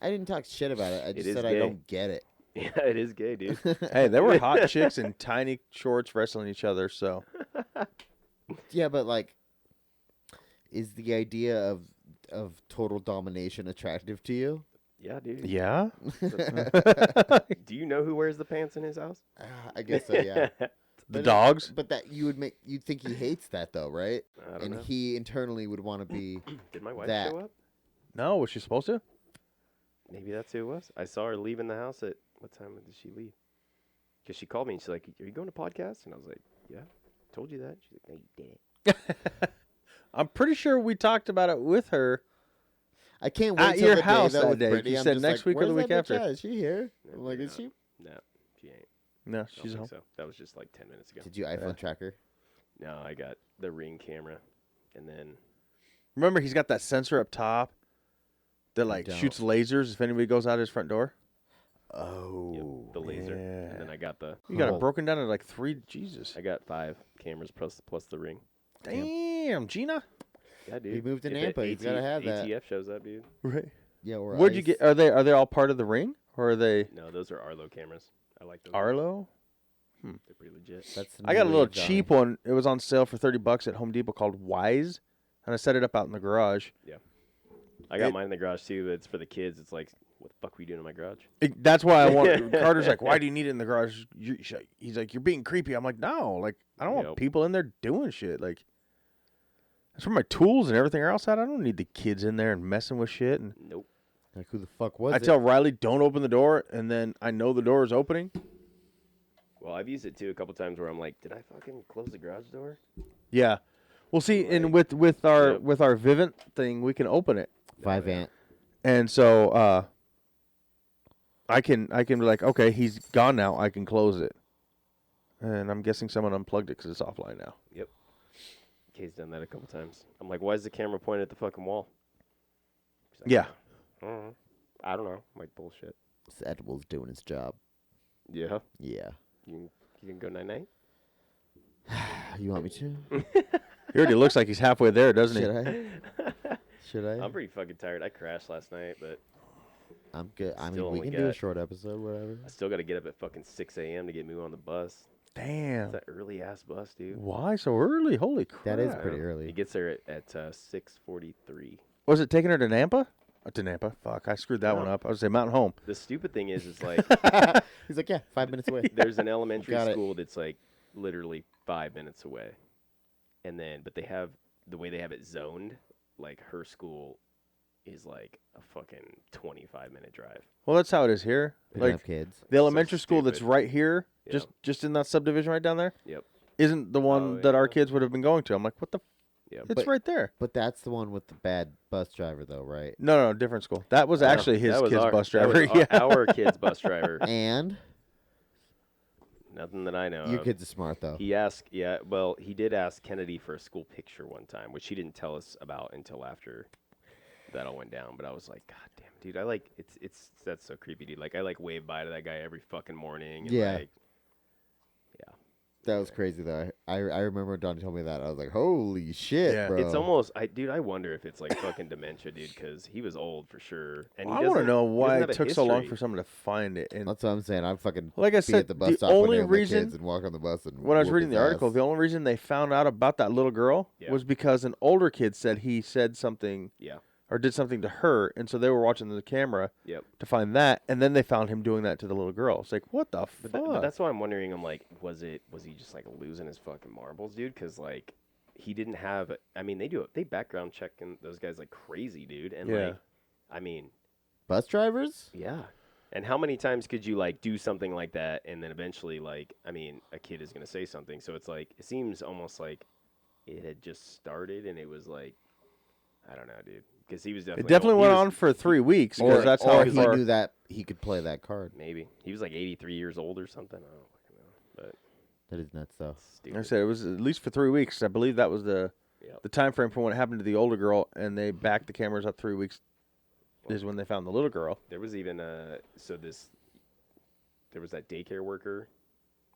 I didn't talk shit about it. I just is said I gay. don't get it. Yeah, it is gay, dude. Hey, there were hot chicks in tiny shorts wrestling each other. So Yeah, but like, is the idea of total domination attractive to you? Yeah, dude. yeah, Do you know who wears the pants in his house? I guess so. Yeah. the dogs. But that you'd think he hates that though, right? I don't And know. he internally would want to be. Did my wife that. show up? No, was she supposed to? Maybe that's who it was. I saw her leaving the house at what time did she leave? Because she called me and she's like, "Are you going to podcast?" And I was like, "Yeah, told you that." She's like, "No, you didn't." I'm pretty sure we talked about it with her. I can't At wait till your the house day, though, that with day. Brittany. You I'm said just next like, week or the "Where's week that after?" bitch at? Is she here? I'm like, Maybe is she? No, she ain't. No, I don't she's think home. so. That was just like 10 minutes ago. Did you iPhone track her? No, I got the Ring camera, and then Remember, he's got that sensor up top that like don't. shoots lasers if anybody goes out his front door. Oh. the laser, yeah. and then I got the You got Oh. it broken down to like 3. Jesus. I got 5 cameras plus the Ring. Damn, Gina. Yeah, dude. moved to If Nampa, he's gotta have that. ATF shows up, dude. Right. Yeah. Or Where'd you Ice. get? Are they all part of the Ring, or are they No, those are Arlo cameras. I like those. Arlo? They're pretty legit. That's the I got a new little wave, Donnie. cheap one. It was on sale for $30 at Home Depot called Wise, and I set it up out in the garage. I got it- mine in the garage too. But it's for the kids. It's like, what the fuck were you doing in my garage? That's why I want. Carter's like, why do you need it in the garage? He's like, you're being creepy. I'm like, no, like I don't want Yep. people in there doing shit. Like that's where my tools and everything else at. I don't need the kids in there and messing with shit. And Nope. Like, who the fuck was I it? tell Riley, don't open the door, and then I know the door is opening. Well, I've used it too a couple times where I'm like, did I fucking close the garage door? Yeah. Well, see, and Like- with our Yep. with our Vivint thing, we can open it, 5 yeah. ant. and so I can be like, okay, he's gone now. I can close it, and I'm guessing someone unplugged it because it's offline now. Kay's done that a couple times. I'm like, why is the camera pointed at the fucking wall? She's like, Yeah. I don't know. I'm like, bullshit. Edward's doing his job. Yeah. Yeah. You can go night-night? You want me to? He already looks like he's halfway there, doesn't he? Should I? Should I? I'm pretty fucking tired. I crashed last night, but I'm good. I Still mean, we only can do a got- short episode, whatever. I still got to get up at fucking 6 a.m. to get me on the bus. Damn. It's that early-ass bus, dude. Why so early? Holy crap. That is I pretty know. early. It gets there at 6:43. Was it taking her to Nampa? To Nampa. Fuck, I screwed that No. one up. I was say Mountain Home. The stupid thing is like, He's like, yeah, 5 minutes away. there's an elementary Got it. school that's like literally 5 minutes away, and then but they have the way they have it zoned. Like her school is like a fucking 25-minute drive. Well, that's how it is here. They don't Like have kids. the elementary school that's stupid. right here, Yep. just in that subdivision right down there, Yep. isn't the one Oh, that our yeah. kids would have been going to. I'm like, what the? Yep. It's But- right there. But that's the one with the bad bus driver, though, right? No, different school. That was actually his That was kid's our- bus that was driver. our- Yeah. our kid's bus driver. And Nothing that I know your of. kids are smart, though. He asked, yeah, well, he did ask Kennedy for a school picture one time, which he didn't tell us about until after that all went down. But I was like, God damn, dude, I like it's that's so creepy, dude. Like I like wave bye to that guy every fucking morning. And Yeah. Like, That was crazy, though. I remember when Donnie told me that. I was like, holy shit, Yeah. bro. it's almost, I wonder if it's like fucking dementia, dude, because he was old for sure. And he I want to doesn't- know he why doesn't it have a took so long history. for someone to find it. And That's what I'm saying. I'm fucking Like I be said, at the bus the stop one only day with my reason- kids and walk on the bus and when I was whoop reading the his article, ass. the only reason they found out about that little girl Yeah. was because an older kid said he said something Yeah. or did something to her, and so they were watching the camera Yep. to find that, and then they found him doing that to the little girl. It's like, what the But, fuck? but that's why I'm wondering. I'm like, was he just like losing his fucking marbles, dude? Because like he didn't have. I mean, they background checking those guys like crazy, dude. And Yeah. like, I mean, Bus drivers? yeah. And how many times could you like do something like that, and then eventually, like, I mean, a kid is gonna say something. So it's like it seems almost like it had just started, and it was like, I don't know, dude. Because he was definitely it definitely he went was- on for 3 weeks Or, because that's how or he far. knew that he could play that card. Maybe he was like 83 years old or something. I don't fucking know, but That is nuts, though. Like I stupid. said, it was at least for 3 weeks. I believe that was the Yep. the time frame for when it happened to the older girl, and they backed the cameras up 3 weeks. Is when they found the little girl. There was even there was that daycare worker.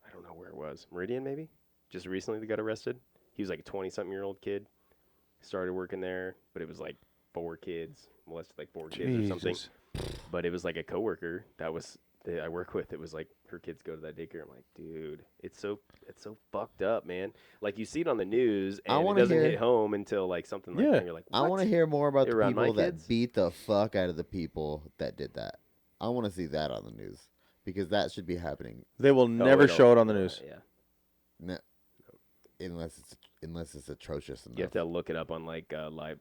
I don't know where it was. Meridian, maybe? Just recently they got arrested. He was like a 20-something-year-old kid. Started working there, but it was like 4 kids, molested like 4 kids or something. Jesus. But it was like a coworker that I work with. It was like her kids go to that daycare. I'm like, dude, it's so fucked up, man. Like you see it on the news, I and it wanna doesn't hear- hit home until like something like Yeah. that. And you're like, I what? want to hear more about the Around my people that kids? beat the fuck out of the people that did that. I want to see that on the news because that should be happening. They will Oh, never wait, show oh, it on the yeah, news. Yeah. No, unless it's atrocious enough. You have to look it up on like live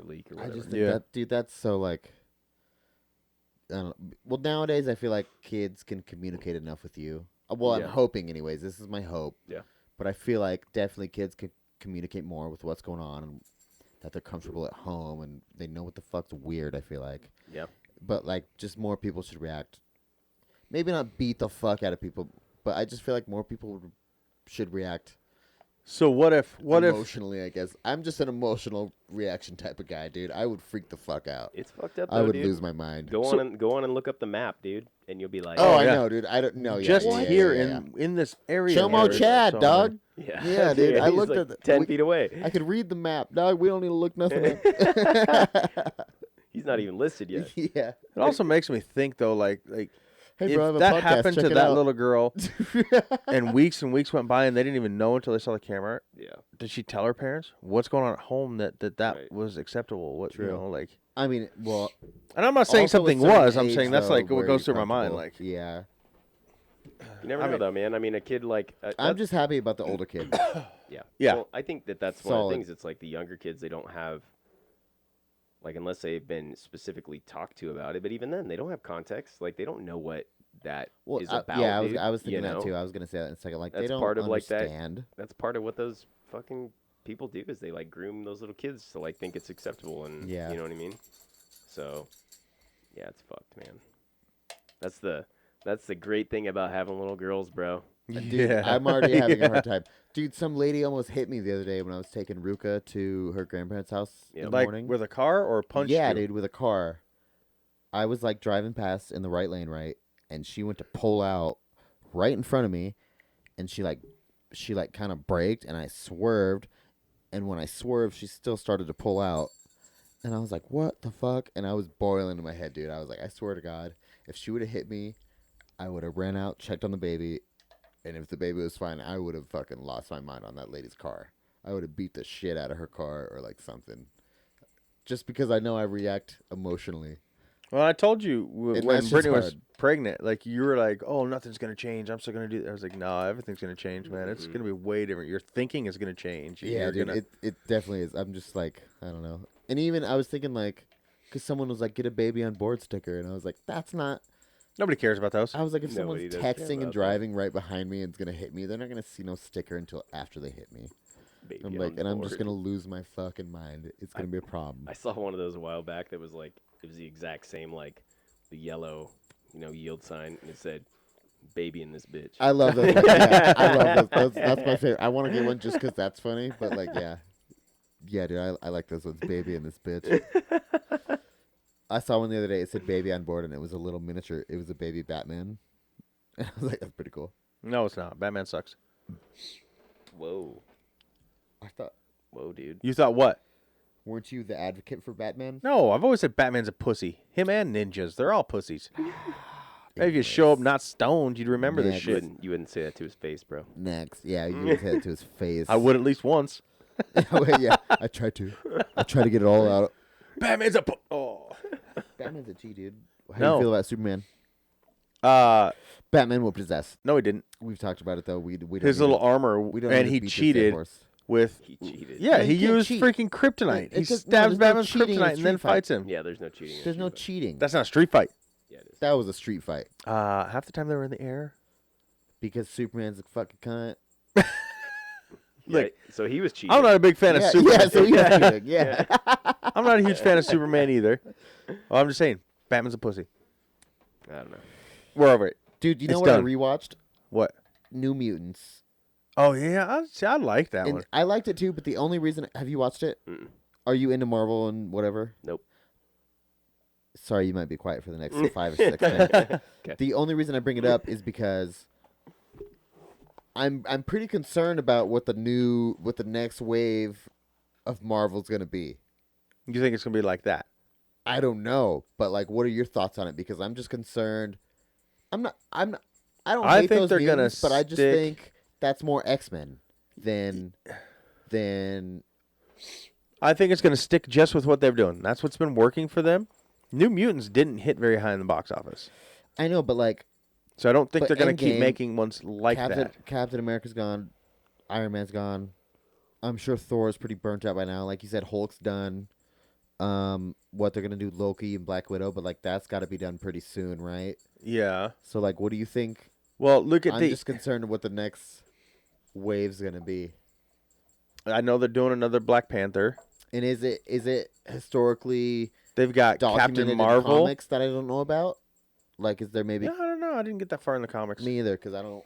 leak or I whatever. just think Yeah. that, dude, that's so like. I don't know. Well, nowadays I feel like kids can communicate enough with you. Well, Yeah. I'm hoping, anyways. This is my hope. Yeah. But I feel like definitely kids can communicate more with what's going on and that they're comfortable at home and they know what the fuck's weird. I feel like. Yeah. But like, just more people should react. Maybe not beat the fuck out of people, but I just feel like more people should react. So what if Emotionally, I guess. I'm just an emotional reaction type of guy, dude. I would freak the fuck out. It's fucked up. Though, I would dude. lose my mind. Go on and look up the map, dude, and you'll be like, Oh, I yeah. know, dude. I don't know. just yeah, here yeah, yeah. in this area? Chomo there's Chad, so dog. yeah, Yeah, dude, I he's looked like at the- 10 we- feet away. I could read the map, dog. We don't need to look nothing up. He's not even listed yet. Yeah. It also makes me think though, like Hey, if bro, I have a that podcast. happened Check to it that out. little girl, and weeks went by, and they didn't even know until they saw the camera. Yeah. Did she tell her parents what's going on at home that Right. was acceptable? What True. you know, like. I mean, well, And I'm not saying also a something certain was. I'm age, saying that's though, like what where goes you're through my mind. comfortable. Like, yeah. You never I know, mean- though, man. I mean, a kid like I'm that's- just happy about the older kid. yeah. Yeah. Well, I think that's one of Solid. the things. It's like the younger kids, they don't have, like, unless they've been specifically talked to about it. But even then, they don't have context. Like, they don't know what that is Well, about. yeah, dude, I was you thinking that know? too. I was gonna say that in a second. Like, they That's don't part of, like, that- understand. That's part of what those fucking people do is they like groom those little kids to like think it's acceptable and Yeah. you know what I mean. So yeah, it's fucked, man. That's the great thing about having little girls, bro. Dude, yeah, I'm already having a hard Yeah. time. Dude, some lady almost hit me the other day when I was taking Ruka to her grandparents' house in the Like morning. with a car or punched Yeah, you? dude, with a car. I was like driving past in the right lane, right, and she went to pull out right in front of me, and she kind of braked, and I swerved, and when I swerved, she still started to pull out, and I was like, "What the fuck?" And I was boiling in my head, dude. I was like, "I swear to God, if she would have hit me, I would have ran out, checked on the baby, and if the baby was fine, I would have fucking lost my mind on that lady's car. I would have beat the shit out of her car or like something, just because I know I react emotionally." Well, I told you And when that's just Brittany was hard. pregnant, like you were like, "Oh, nothing's gonna change. I'm still gonna do." I was like, "No, everything's gonna change, man. It's Mm-hmm. gonna be way different. Your thinking is gonna change. Yeah, You're dude, gonna- it definitely is. I'm just like, I don't know. And even I was thinking like, because someone was like, "Get a baby on board sticker," and I was like, "That's not." Nobody cares about those. I was like, if Nobody someone's does care texting and about driving right behind me and it's gonna hit me, they're not gonna see no sticker until after they hit me. Baby I'm on like, and I'm just board. gonna lose my fucking mind. It's gonna be a problem. I saw one of those a while back that was like, it was the exact same, like, the yellow, yield sign, and it said, baby in this bitch. I love those. Yeah, I love those. That's my favorite. I want to get one just because that's funny. But like, yeah, dude, I like those ones. Baby in this bitch. I saw one the other day. It said "baby on board" and it was a little miniature. It was a baby Batman. And I was like, that's pretty cool. No, it's not. Batman sucks. Whoa. I thought, Whoa, dude. You thought what? weren't you the advocate for Batman? No, I've always said Batman's a pussy. Him and ninjas, they're all pussies. Maybe if you show up not stoned, you'd remember this Next. shit. You wouldn't say that to his face, bro. Next, yeah, you would say it to his face. I would at least once. Yeah, I tried to. I tried to get it all out. Batman's a oh. Batman's a G, dude. How do No. you feel about Superman? Batman whooped his ass. No, he didn't. We've talked about it though. We don't His even- little armor, we don't and even he beat this dead cheated horse. with. He cheated. Yeah, No, he you can't used cheat. freaking kryptonite. It He just- no, stabs there's no Batman's cheating in a kryptonite and then street fight. fights him. Yeah, there's no cheating. in There's no Street Fighter. cheating. That's not a street fight. Yeah, it is. That was a street fight Half the time they were in the air. because Superman's a fucking cunt. Yeah, so he was cheating. I'm not a big fan of Superman. Yeah, so he's cheating. Yeah. I'm not a huge fan of Superman either. Well, I'm just saying, Batman's a pussy. I don't know. We're over it. Dude, you know It's what done. I rewatched? What? New Mutants. Oh yeah, I like that And one. I liked it too, but the only reason have you watched it? Mm-mm. Are you into Marvel and whatever? Nope. Sorry, you might be quiet for the next 5 or 6 minutes. Okay. The only reason I bring it up is because I'm pretty concerned about what the next wave of Marvel's gonna be. You think it's gonna be like that? I don't know, but like, what are your thoughts on it? Because I'm just concerned. I don't I hate think those they're gonna mutants, but I just stick- think that's more X-Men than I think it's gonna stick just with what they're doing. That's what's been working for them. New Mutants didn't hit very high in the box office, I know, but like so I don't think But they're gonna keep Endgame, making ones like that. Captain America's gone, Iron Man's gone. I'm sure Thor's pretty burnt out by now. Like you said, Hulk's done. What they're gonna do, Loki and Black Widow, but like that's got to be done pretty soon, right? Yeah. So like, what do you think? Well, look at I'm the. just concerned what the next wave's gonna be. I know they're doing another Black Panther. And is it historically They've got documented Captain in Marvel. comics that I don't know about? Like, is there maybe Yeah, I don't know. I didn't get that far in the comics. me either? Because I'm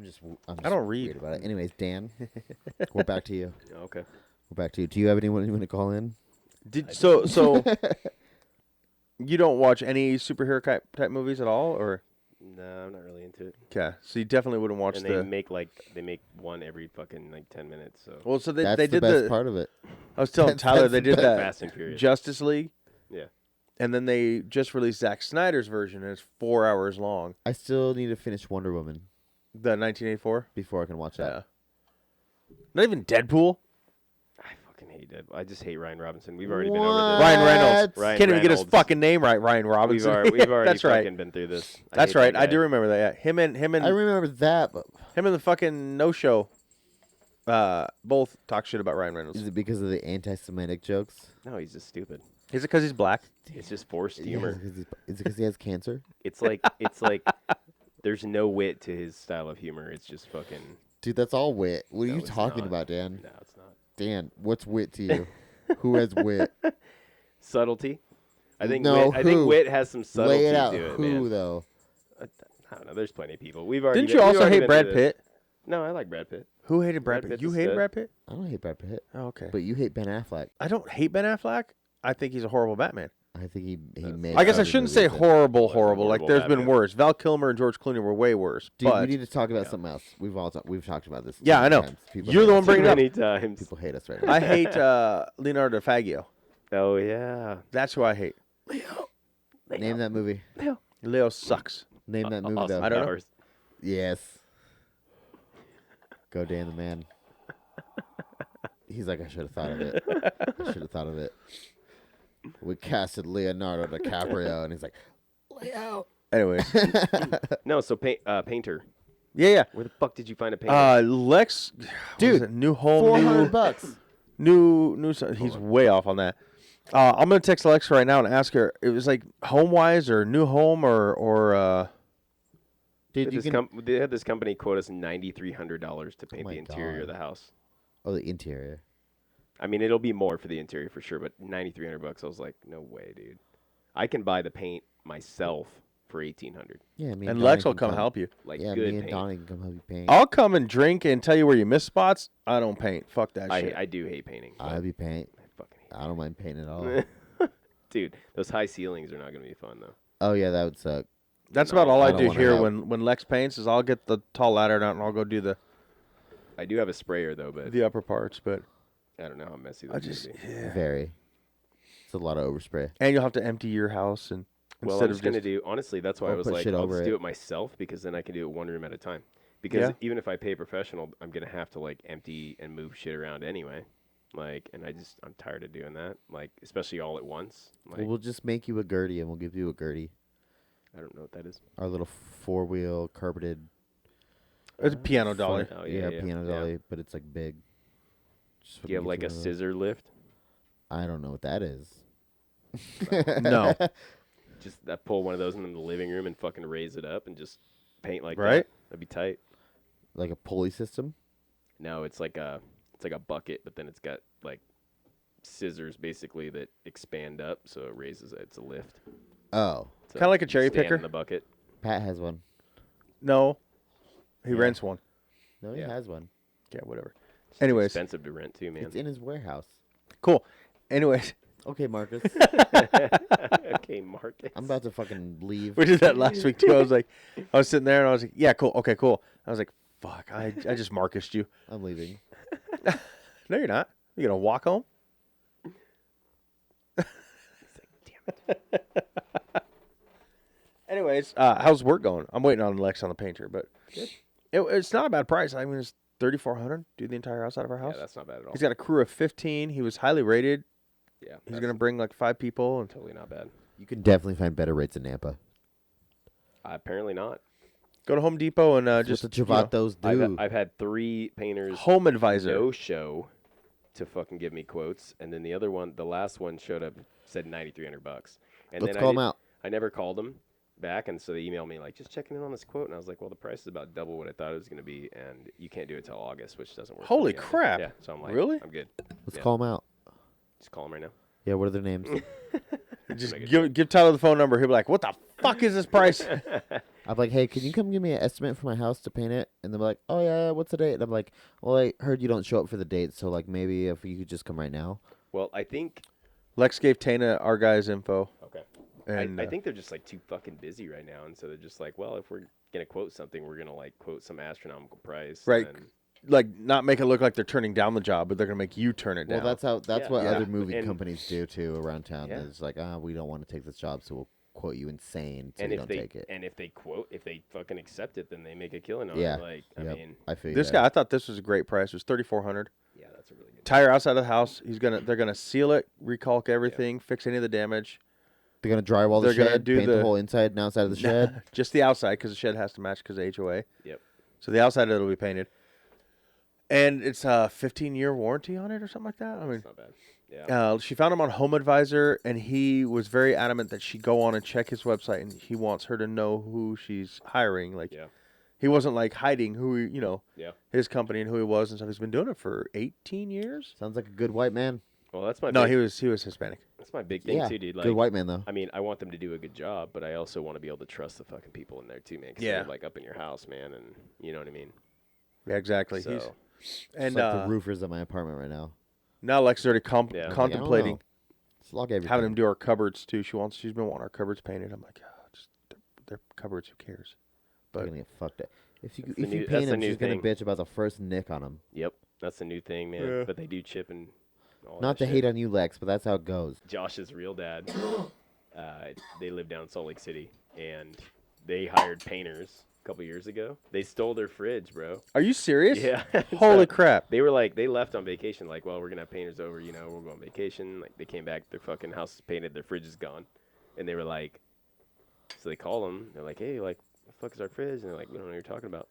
just I don't read. weird about it. Anyways, Dan, we're back to you. Okay. We're back to you. Do you have anyone you want to call in? So you don't watch any superhero type movies at all, or No, I'm not really into it. okay? So you definitely wouldn't watch And the. they make one every fucking 10 minutes. So Well, so That's they the did best part of it. I was telling That's- Tyler that's they the did best. that Fast and Furious. Justice League, Yeah. and then they just released Zack Snyder's version, and it's 4 hours long. I still need to finish Wonder Woman The 1984. before I can watch that. Yeah. Not even Deadpool. I fucking hate Deadpool. I just hate Ryan Robinson. We've already been over What? this. Ryan Reynolds. Ryan Can't even get his Reynolds. fucking name right. Ryan Robinson. We've already That's right. fucking been through this. I That's hate right. that I do guy. remember that. Yeah. Him and I remember that, but him and the fucking no show. Both talk shit about Ryan Reynolds. is it because of the anti-Semitic jokes? No, he's just stupid. Is it because he's black? It's just forced Yeah, humor. is it because he has cancer? It's like there's no wit to his style of humor. It's just fucking. Dude, that's all wit. What are No, you it's talking not. about, Dan? No, it's not. Dan, what's wit to you? Who has wit? Subtlety. I think No, I think who? wit has some subtlety Lay it out. to it, Who man. though? I don't know. There's plenty of people. We've already. Didn't been- you we've also already hate been Brad through this. Pitt? No, I like Brad Pitt. Who hated Brad Brad Pitt? Pitt's You a hated stud. Brad Pitt? I don't hate Brad Pitt, Oh, okay. but you hate Ben Affleck. I don't hate Ben Affleck. I think he's a horrible Batman. I think he made. I guess I other shouldn't say movies that- horrible. horrible Like there's been Batman. worse. Val Kilmer and George Clooney were way worse. Dude, but we need to talk about something else. We've talked about this. Yeah, too I know. many times. People You're hate the us. one bringing it up. Many times. People hate us right now. I hate Leonardo DiFagio. Oh yeah. That's who I hate. Name that movie. Leo sucks. Name that movie Austin though. I don't know. Powers. Yes. Go Dan the man. He's like, I should have thought of it. I should have thought of it. We casted Leonardo DiCaprio, and he's like, Leo. Anyway, No, so Painter. yeah. Where the fuck did you find a Painter? Lex, what Dude, is it? New home, $400. new. He's way off on that. I'm gonna text Alexa right now and ask her. It was like home wise or new home or Dude, you can. They had this company quote us $9,300 to paint my the interior of God. the house. Oh, the interior. I mean, it'll be more for the interior for sure, but $9,300. I was like, no way, dude. I can buy the paint myself for $1,800. Yeah, me and Donnie Lex will can come help you. Like Yeah, good me and paint. Donnie can come help you paint. I'll come and drink and tell you where you miss spots. I don't paint. Fuck that shit. I do hate painting. but I'll be paint. I fucking hate I don't mind painting at all. it. Dude, those high ceilings are not going to be fun though. Oh yeah, that would suck. That's No, about all I I don't do wanna here help. when Lex paints is I'll get the tall ladder out and I'll go do the I do have a sprayer though, but upper parts. But I don't know how messy I that's just going to be. Very. It's a lot of overspray. and you'll have to empty your house and Well, instead I'm of just going to do, honestly, that's why I Or was put like, shit I'll over just it. do it myself because then I can do it one room at a time. Because Yeah. even if I pay a professional, I'm going to have to like empty and move shit around anyway. Like, and I'm tired of doing that. Like, especially all at once. Like, We'll just make you a Gertie, and we'll give you a Gertie. I don't know what that is. Our little 4-wheel carpeted. it's a piano dolly. Oh, Yeah, piano dolly, but it's like big. Just Do you have fucking like get a you one of those. scissor lift? I don't know what that is. No. Just that pull one of those in the living room and fucking raise it up and just paint like Right? that. That'd be tight. Like a pulley system. No, it's like a bucket, but then it's got like scissors basically that expand up, so it raises it. It's a lift. Oh, So Kinda like a you cherry stand picker? in the bucket. Pat has one. No. He Yeah. rents one. No, he Yeah. has one. Yeah, whatever. It's Anyways. expensive to rent too, man. It's in his warehouse. Cool. Anyways, Okay, Marcus. Okay, Marcus. I'm about to fucking leave. we did that last week too. I was sitting there and I was like, yeah, cool. Okay, cool. I was like, fuck, I just Marcused you. I'm leaving. No, you're not. You gonna walk home? Anyways, how's work going? I'm waiting on Lex on the painter, but it's not a bad price. I mean, it's $3,400. Do the entire outside of our Yeah, house. that's not bad at all. He's got a crew of 15. He was highly rated. Yeah, He's that's gonna bring like 5 people. And totally not bad. You can definitely find better rates in Nampa. Apparently not. go to Home Depot and Just just what the Chavatos do. I've had 3 painters Home Advisor. no show to fucking give me quotes, and then the last one showed up, said $9,300, and Let's then call him out. I never called them back, and so they emailed me like, just checking in on this quote, and I was like, well, the price is about double what I thought it was going to be, and you can't do it till August, which doesn't work. for Holy me either. crap. Yeah, so I'm like, Really? I'm good. Let's yeah. call him out. Just call them right now. Yeah, what are their names? Just Make it give Tyler the phone number. He'll be like, "What the fuck is this price?" I'm like, hey, can you come give me an estimate for my house to paint it? And they're like, oh yeah, what's the date? And I'm like, well, I heard you don't show up for the date, so like maybe if you could just come right now. Well, I think Lex gave Tana our guy's info, okay. and I think they're just like too fucking busy right now, and so they're just like, well, if we're gonna quote something, we're gonna like quote some astronomical price, Right. and like not make it look like they're turning down the job, but they're gonna make you turn it down. Well, that's Yeah. what Yeah. other movie And- companies do too around town. Yeah. It's like, we don't want to take this job, so we'll quote you insane, so and you if don't they take it. and if they fucking accept it, then they make a killing on Yeah. it. Like, I Yep. mean, I feel this guy, I thought this was a great price. It was $3,400. yeah, that's a really good. Tire outside of the house. They're gonna seal it, recalk everything, fix any of the damage. They're gonna drywall the They're gonna shed, do paint the the- whole inside and outside of the shed. Just the outside because the shed has to match because of HOA. Yep. So the outside it'll be painted, and it's a 15-year warranty on it or something like that. I mean, It's not bad. Yeah. she found him on Home Advisor, and he was very adamant that she go on and check his website, and he wants her to know who she's hiring. Like, Yeah. he wasn't like hiding who he, Yeah. his company and who he was and stuff. He's been doing it for 18 years. Sounds like a good white man. Well, that's my No, big, he was Hispanic. that's my big thing Yeah, too, dude. Like, good white man though. I mean, I want them to do a good job, but I also want to be able to trust the fucking people in there too, man. 'Cause Yeah. they're like up in your house, man, and you know what I mean. Yeah, exactly. So, He's It's and like the roofers at my apartment right now. now Lex is already Yeah. I'm like, I don't contemplating know. Just log everything. having him do our cupboards too. She's been wanting our cupboards painted. I'm like, just they're cupboards. Who cares? They're But gonna get fucked up. If you That's the if you new- that's paint the them, new she's gonna thing. bitch about the first nick on them. Yep, that's the new thing, man. Yeah. But they do chip and all Not that to shit. hate on you, Lex, but that's how it goes. Josh's real dad, they live down in Salt Lake City, and they hired painters a couple years ago. They stole their fridge, bro. are you serious? Yeah. Holy So crap! They were like, they left on vacation, like, well, we're going to have painters over, we're going on vacation. Like, they came back, their fucking house is painted, their fridge is gone. And they were like, so they call them, they're like, hey, like, what the fuck is our fridge? And they're like, we don't know what you're talking about.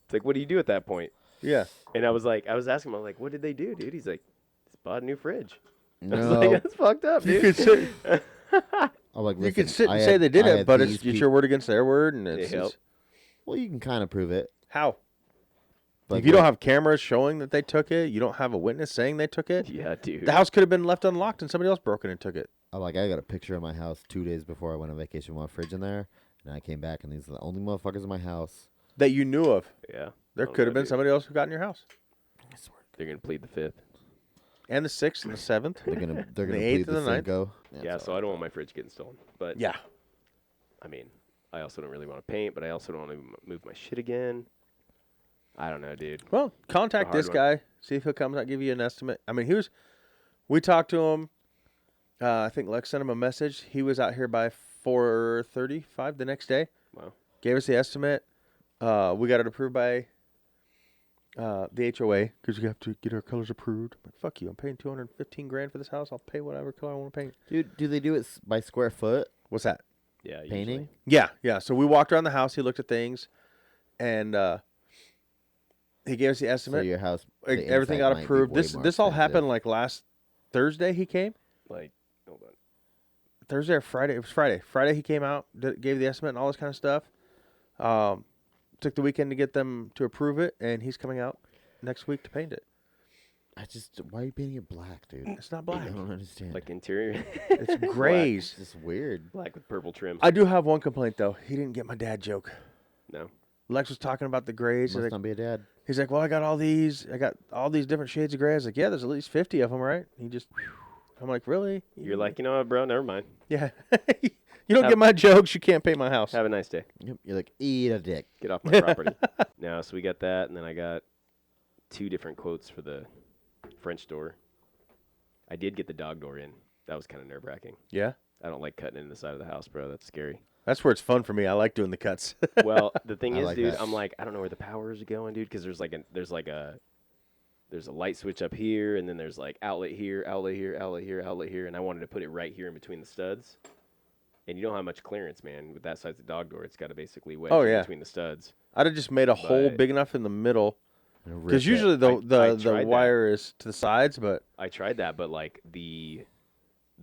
It's like, what do you do at that point? Yeah. And I was asking him, I'm like, what did they do, dude? He's like, just bought a new fridge. I was like, No, that's fucked up, You dude. could sit, I'm like, you listen, could sit I and say had- they did I it, had but these it's your word against their word, and it's, help. it's Well, you can kind of prove it. how. Like, If you don't what- have cameras showing that they took it, you don't have a witness saying they took it. Yeah, dude. The house could have been left unlocked and somebody else broke in and took it. I'm like, I got a picture of my house 2 days before I went on vacation with my fridge in there, and I came back, and these are the only motherfuckers in my house. That you knew of. Yeah. There I don't could have know, been dude. somebody else who got in your house. They're gonna plead the 5th. And the 6th and the 7th. They're gonna The plead 8th the and the 9th? Cinco. Yeah, so I don't want my fridge getting stolen. But Yeah. I mean, I also don't really want to paint, but I also don't want to move my shit again. I don't know, dude. Well, contact hard this one. guy. See if he'll come out, give you an estimate. I mean, we talked to him. I think Lex sent him a message. He was out here by 4:35 the next day. Wow. Gave us the estimate. We got it approved by the HOA because we have to get our colors approved. But fuck you. I'm paying $215,000 for this house. I'll pay whatever color I want to paint. Dude, do they do it by square foot What's that? Yeah, painting? Yeah, yeah. So we walked around the house. He looked at things, and he gave us the So estimate. your house, Like, the everything inside got might be approved. way This more this all expensive. happened like last Thursday. He came Usually. Like, hold on. Thursday or Friday. It was Friday. Friday he came out, gave the estimate and all this kind of stuff. Took the weekend to get them to approve it, and he's coming out next week to paint it. Why are you painting it black, dude? It's not I black. don't understand. Like interior. It's grays. It's just weird. Black with purple trim. I do have one complaint though. He didn't get my dad joke. No. Lex was talking about the grays. Must He's not like, be a dad. well, I got all these different shades of gray. I was like, yeah, there's at least 50 of them, right? He just, I'm like, really? You're like, you know what, bro? Never mind. yeah. You don't get my jokes, you can't paint my house. Have a nice day. Yep. You're like, eat a dick. Get off my property. No, so we got that, and then I got 2 different quotes for the French door. I did get the dog door in. That was kind of nerve-wracking. Yeah. I don't like cutting in the side of the house, bro. That's scary. That's where it's fun for me. I like doing the cuts. Well, the thing I is, like dude, that. I'm like, I don't know where the power is going, dude, because there's a light switch up here, and then there's like outlet here, outlet here, outlet here, outlet here, and I wanted to put it right here in between the studs. And you don't have much clearance, man. With that size of dog door, it's got to basically wedge Oh, in yeah. between the studs. I'd have just made a hole But- big enough in the middle. And Because rip it. usually I the tried that. wire is to the sides, but I tried that, but like the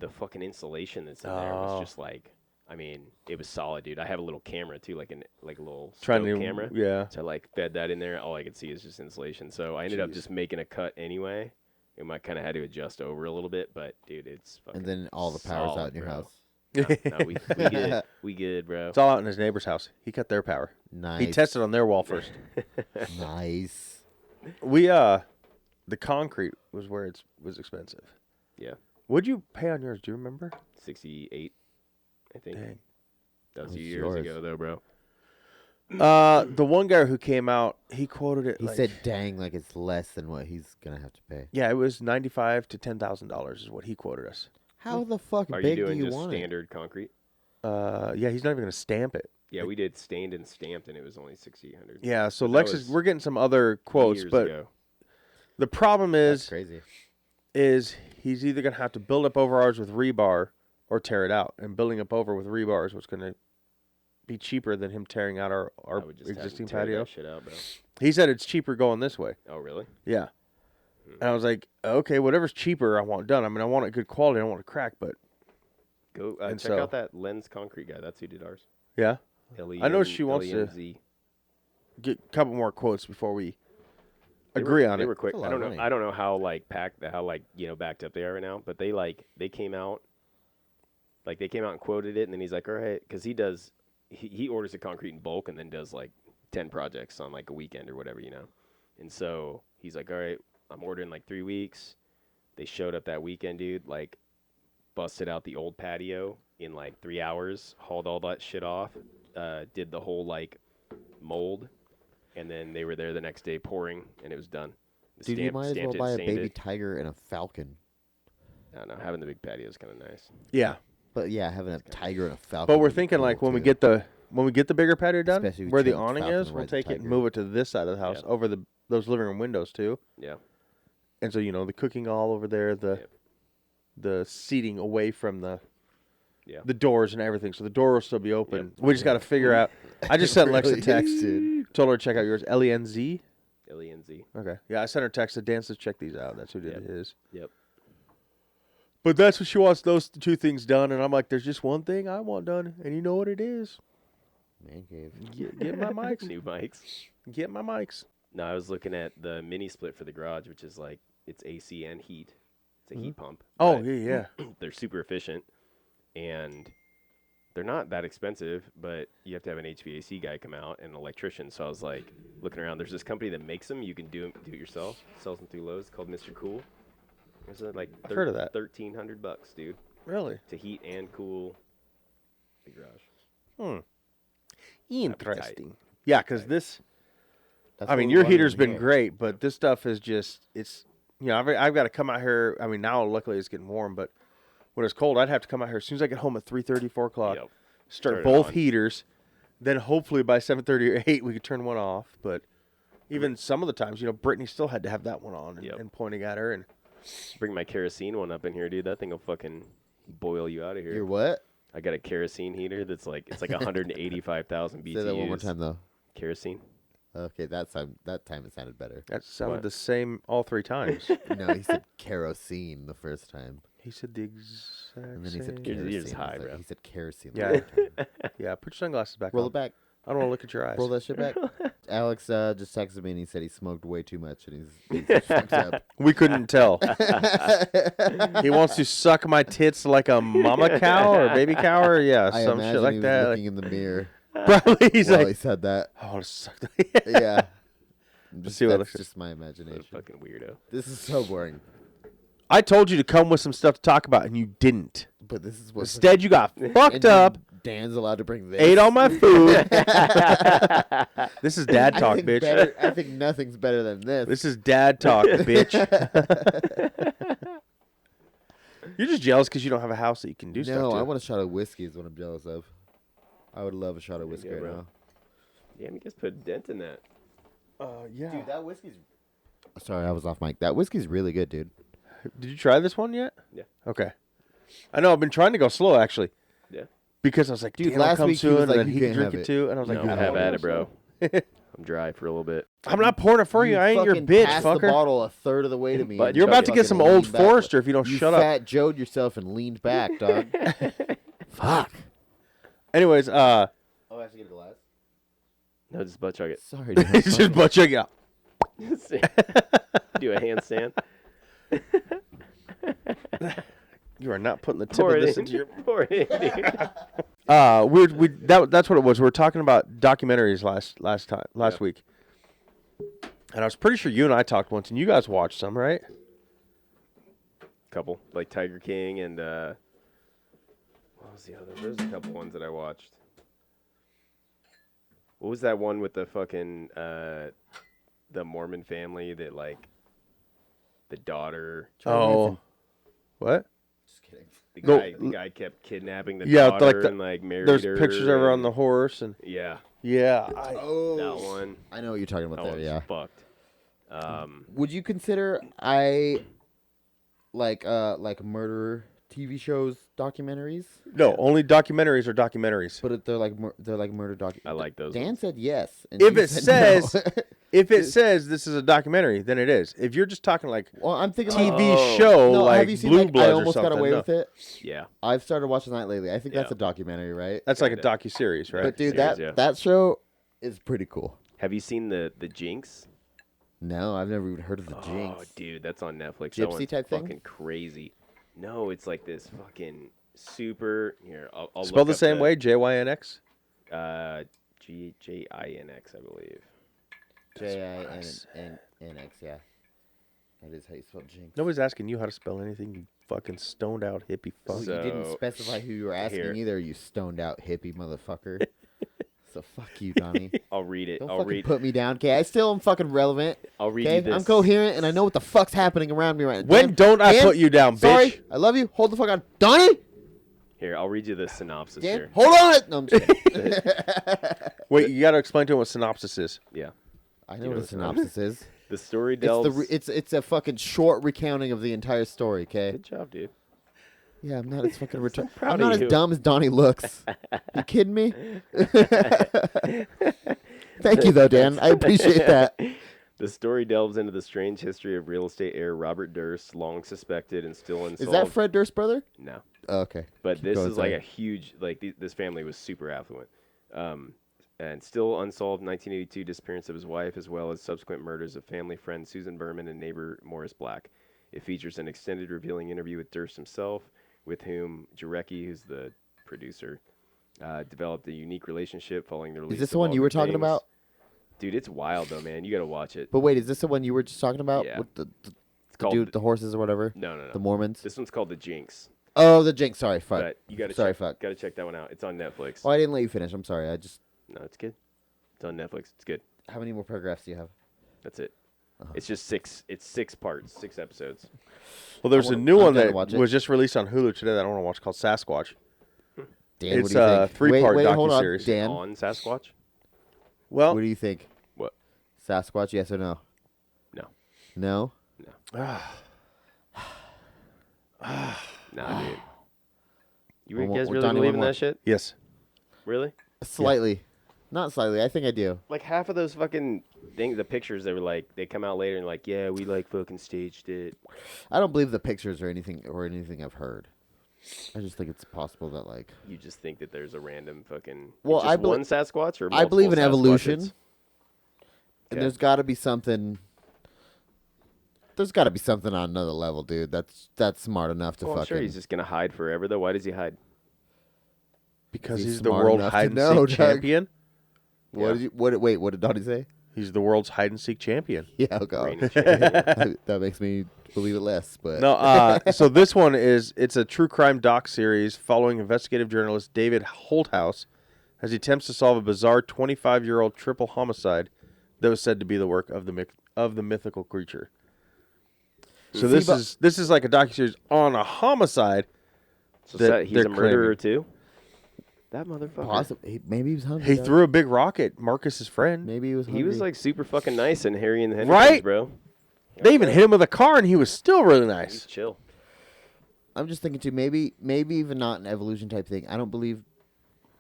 fucking insulation that's in there was Oh. just like, I mean, it was solid, dude. I have a little camera too, like a little trying scope to camera. yeah. So I like fed that in there. All I could see is just insulation. So I ended up Jeez. just making a cut anyway. And I kind of had to adjust over a little bit, but dude, it's fucking And then all the power's solid, out in your bro. house. No, we good. We good, bro. It's all out in his neighbor's house. He cut their power. Nice. He tested on their wall first. Nice. We the concrete was where it was expensive. Yeah, What'd you pay on yours? Do you remember? 68, I think. Dang. That was a What's few years yours? ago, though, bro. The one guy who came out, he quoted it. He like, said, "Dang, like it's less than what he's gonna have to pay." yeah, it was $95,000 to $10,000 is what he quoted us. How the fuck Are you big doing do you just want it? standard concrete? Yeah, he's not even gonna stamp it. Yeah, we did stained and stamped, and it was only 6,800. Yeah, so But that Lex was we're getting some other quotes, years but ago. the problem That's is crazy. he's either gonna have to build up over ours with rebar or tear it out. And building up over with rebar is what's gonna be cheaper than him tearing out our I would just have existing him tear patio. that shit out, bro. He said it's cheaper going this way. Oh, really? Yeah. And I was like, okay, whatever's cheaper, I want done. I mean, I want it good quality. I don't want it to crack, but Go And check so- out that Lens Concrete guy. That's who did ours. yeah, I know she wants to- LENZ. get a couple more quotes before we They agree were, on They it. were quick. That's a I lot don't of know. money. I don't know how backed up they are right now. But they came out and quoted it, and then he's like, all right, because he orders the concrete in bulk and then does like 10 projects on like a weekend or whatever, you know. And so he's like, all right, I'm ordering like 3 weeks. They showed up that weekend, dude. Like, busted out the old patio in like 3 hours, hauled all that shit off, did the whole like mold, and then they were there the next day pouring, and it was done. Dude, you might as well buy a baby tiger and a falcon. I don't know. Having the big patio is kind of nice. Yeah, But yeah, having a tiger and a falcon. but we're would be thinking cool, like when we too. get the bigger patio done, Especially if we where the change awning Falcon is, to we'll ride the take it and tiger. move it to this side of the house Yeah. over those living room windows too. Yeah. And so the cooking all over there, the seating away from the Yeah. the doors and everything. So the door will still be open. We just got to figure out. I just sent Lex a Really text. is, dude. Told her to check out yours. LENZ. LENZ. Okay. Yeah, I sent her a text. Said, Dan says check these out. That's who did Yep. his. Yep. But that's what she wants, those two things done. And I'm like, there's just one thing I want done. And you know what it is? Man cave. Get my mics. New mics. Get my mics. No, I was looking at the mini split for the garage, which is like it's AC and heat. It's a heat pump. Oh, but yeah. They're super efficient, and they're not that expensive. But you have to have an HVAC guy come out and an electrician. So I was like looking around. There's this company that makes them. You can do it yourself. Sells them through Lowe's. Called Mr. Cool. It's like I've heard of that. $1,300, dude, Really? to heat and cool the garage. Interesting. Yeah, because this, That's I what mean, we your wanted heater's to been hear. great, but this stuff is just, it's, you know, I've got to come out here. I mean, now luckily it's getting warm, but when it's cold, I'd have to come out here as soon as I get home at 3:30, 4 o'clock, Yep. start Turn it both on. heaters. Then hopefully by 7:30 or 8, we could turn one off. But even some of the times, you know, Brittany still had to have that one on and, Yep. and pointing at her. And Bring my kerosene one up in here, dude. That thing will fucking boil you out of here. Your what? I got a kerosene heater that's like it's like 185,000 BTUs. Say that one more time though. Kerosene. Okay, that time it sounded better. that sounded What? the same all three times. No, he said kerosene the first time, He said the exact and then he said same. You're kerosene. just high, bro. He said kerosene. Yeah. The third time. Yeah, put your sunglasses back Roll on. it back. I don't want to look at your eyes. Roll that shit back. Alex just texted me and he said he smoked way too much and he's fucked up. We couldn't tell. He wants to suck my tits like a mama cow or baby cow or yeah, I some imagine shit like he was that. looking in the mirror Probably he's while like, he said that. I want to suck that. Yeah. see what That's looks- just my What a imagination. fucking weirdo. This is so boring. I told you to come with some stuff to talk about, and you didn't. But this is what Instead, you got fucked and up, Dan's allowed to bring this. ate all my food. This is dad talk, bitch. I think nothing's better than this. This is dad talk, bitch. You're just jealous because you don't have a house that you can do stuff No, to. I want a shot of whiskey is what I'm jealous of. I would love a shot of There you whiskey go, right bro. now. Damn, you guys put a dent in that. Yeah. Dude, that whiskey's... Sorry, I was off mic. That whiskey's really good, dude. Did you try this one yet? Yeah. Okay. I know. I've been trying to go slow, actually. Yeah. Because I was like, Dude, dude, last last come week he soon, was and like, then "You he can can't drink have it it." too. And I was like, No, "You have gotta at go it, bro. slow." I'm dry for a little bit. I'm not pouring it for you. I ain't your fucking bitch, passed the fucker. bottle a third of the way to me. But and You're Chug about it. to get some fucking old leaned back. Forester if you don't You shut up. fat Joed yourself and leaned back, dog. Fuck. Anyways, Oh, I have to get a glass? No, just butt chug it. Sorry, dude. it's just butt chugging out. Do a handstand. You are not putting the tip Pour of it this in. into your. Pour it in, dude. That's what it was. We were talking about documentaries last week, and I was pretty sure you and I talked once, and you guys watched some, right? Couple like Tiger King and what was the other? There's a couple ones that I watched. What was that one with the fucking the Mormon family that like the daughter What? Just kidding. the guy kept kidnapping the Yeah, daughter like the- and like married There's her. pictures of her on and- the horse, and Yeah, Oh. that one. I know what you're talking about That there, one's yeah. fucked. Would you consider like murder TV shows documentaries? no, only documentaries are documentaries. But they're like murder doc. I like those Dan ones. said yes. And If you it said no. says, if it says this is a documentary, then it is. If you're just talking like well, I'm thinking TV Oh. show, No, like have you seen Blue like, Bloods I or almost something, got away no. with it? Yeah, I've started watching that lately. I think that's Yeah. a documentary, right? That's like a Kinda. docu-series, right? But dude, Series, that yeah. that show is pretty cool. have you seen the Jinx? No, I've never even heard of the Oh, Jinx. dude, that's on Netflix. Gypsy that one's type thing? fucking crazy. No, it's like this fucking super. Here, I'll Spelled look the up same way, JYNX. Jinx, I believe. JINX, yeah. That is how you spell Jinx. Nobody's asking you how to spell anything, you fucking stoned out hippie fuck. You didn't So, specify who you were asking here. either, you stoned out hippie motherfucker. So fuck you, Donnie. I'll read it. Don't I'll fucking read. put me down, okay? I still am fucking relevant. I'll read Okay, you this. I'm coherent and I know what the fuck's happening around me right now. When Dan, don't I Dan, put you down, bitch? Sorry, I love you. Hold the fuck on, Donnie. Here, I'll read you the synopsis Dan, here. hold on. No, I'm just kidding. Wait, you got to explain to him what synopsis is. Yeah, I know know what a what synopsis is. the story delves. It's a fucking short recounting of the entire story. Okay. Good job, dude. Yeah, I'm not as fucking retarded. proud I'm of not as you. dumb as Donnie looks. You kidding me? Thank you though, Dan. I appreciate that. The The story delves into the strange history of real estate heir Robert Durst, long suspected and still unsolved. Is that Fred Durst's brother? No. Oh, okay. But Keep this going, is like sorry. a huge, like this family was super affluent. And still unsolved 1982 disappearance of his wife, as well as subsequent murders of family friend Susan Berman and neighbor Morris Black. It features an extended revealing interview with Durst himself, with whom Jarecki, who's the producer, developed a unique relationship following the release. Is this of the one you Vulgar were talking Things. about? Dude, it's wild though, man. You gotta watch it. But wait, is this the one you were just talking about? Yeah. With the called dude with the horses or whatever? No. The Mormons? This one's called The Jinx. Oh, the Jinx. Sorry, fuck. But you gotta Sorry, check, fuck. gotta check that one out. It's on Netflix. Oh, I didn't let you finish. I'm sorry. I just. No, it's good. It's on Netflix. It's good. How many more paragraphs do you have? That's it. It's just 6. It's 6 parts, 6 episodes. Well, there's a I'm new one down to that watch it. was just released on Hulu today that I want to watch called Sasquatch. Dan, It's what do you a think? 3-part wait, hold on. docuseries. Dan, On Sasquatch? Well, what do you think? What? Sasquatch, yes or no? No. No? Nah, dude. You Well, guys well, really Donnie, believe one in more. that shit? yes. Really? Slightly. Not slightly. I think I do. Like half of those fucking things, the pictures, they were like, they come out later and like, yeah, we like fucking staged it. I don't believe the pictures or anything I've heard. I just think it's possible that like You just think that there's a random fucking. Well, it's just I one Sasquatch or I believe in multiple evolution. Sasquatches? And Okay. there's got to be something. There's got to be something on another level, dude. That's smart enough to Well, I'm fucking. sure he's just gonna hide forever though. Why does he hide? Because He's he's the smart world enough to hide and know, seek Doug. champion. What Yeah. did you? Wait, what did Donnie say? He's the world's hide and seek champion. Yeah, oh god, Reigning champion. that makes me believe it less. But No, so this one it's a true crime doc series following investigative journalist David Holthouse as he attempts to solve a bizarre 25-year-old triple homicide that was said to be the work of the mythical creature. So this is like a docuseries on a homicide. So that he's they're a murderer claiming. too. That motherfucker. possibly, maybe he was hungry. He Doug. threw a big rock at Marcus's friend. Maybe he was. Hungry. He was like super fucking nice and Harry and the Hendersons, Right? bro. They even hit him with a car, and he was still really He's nice. chill. I'm just thinking too. Maybe even not an evolution type thing. I don't believe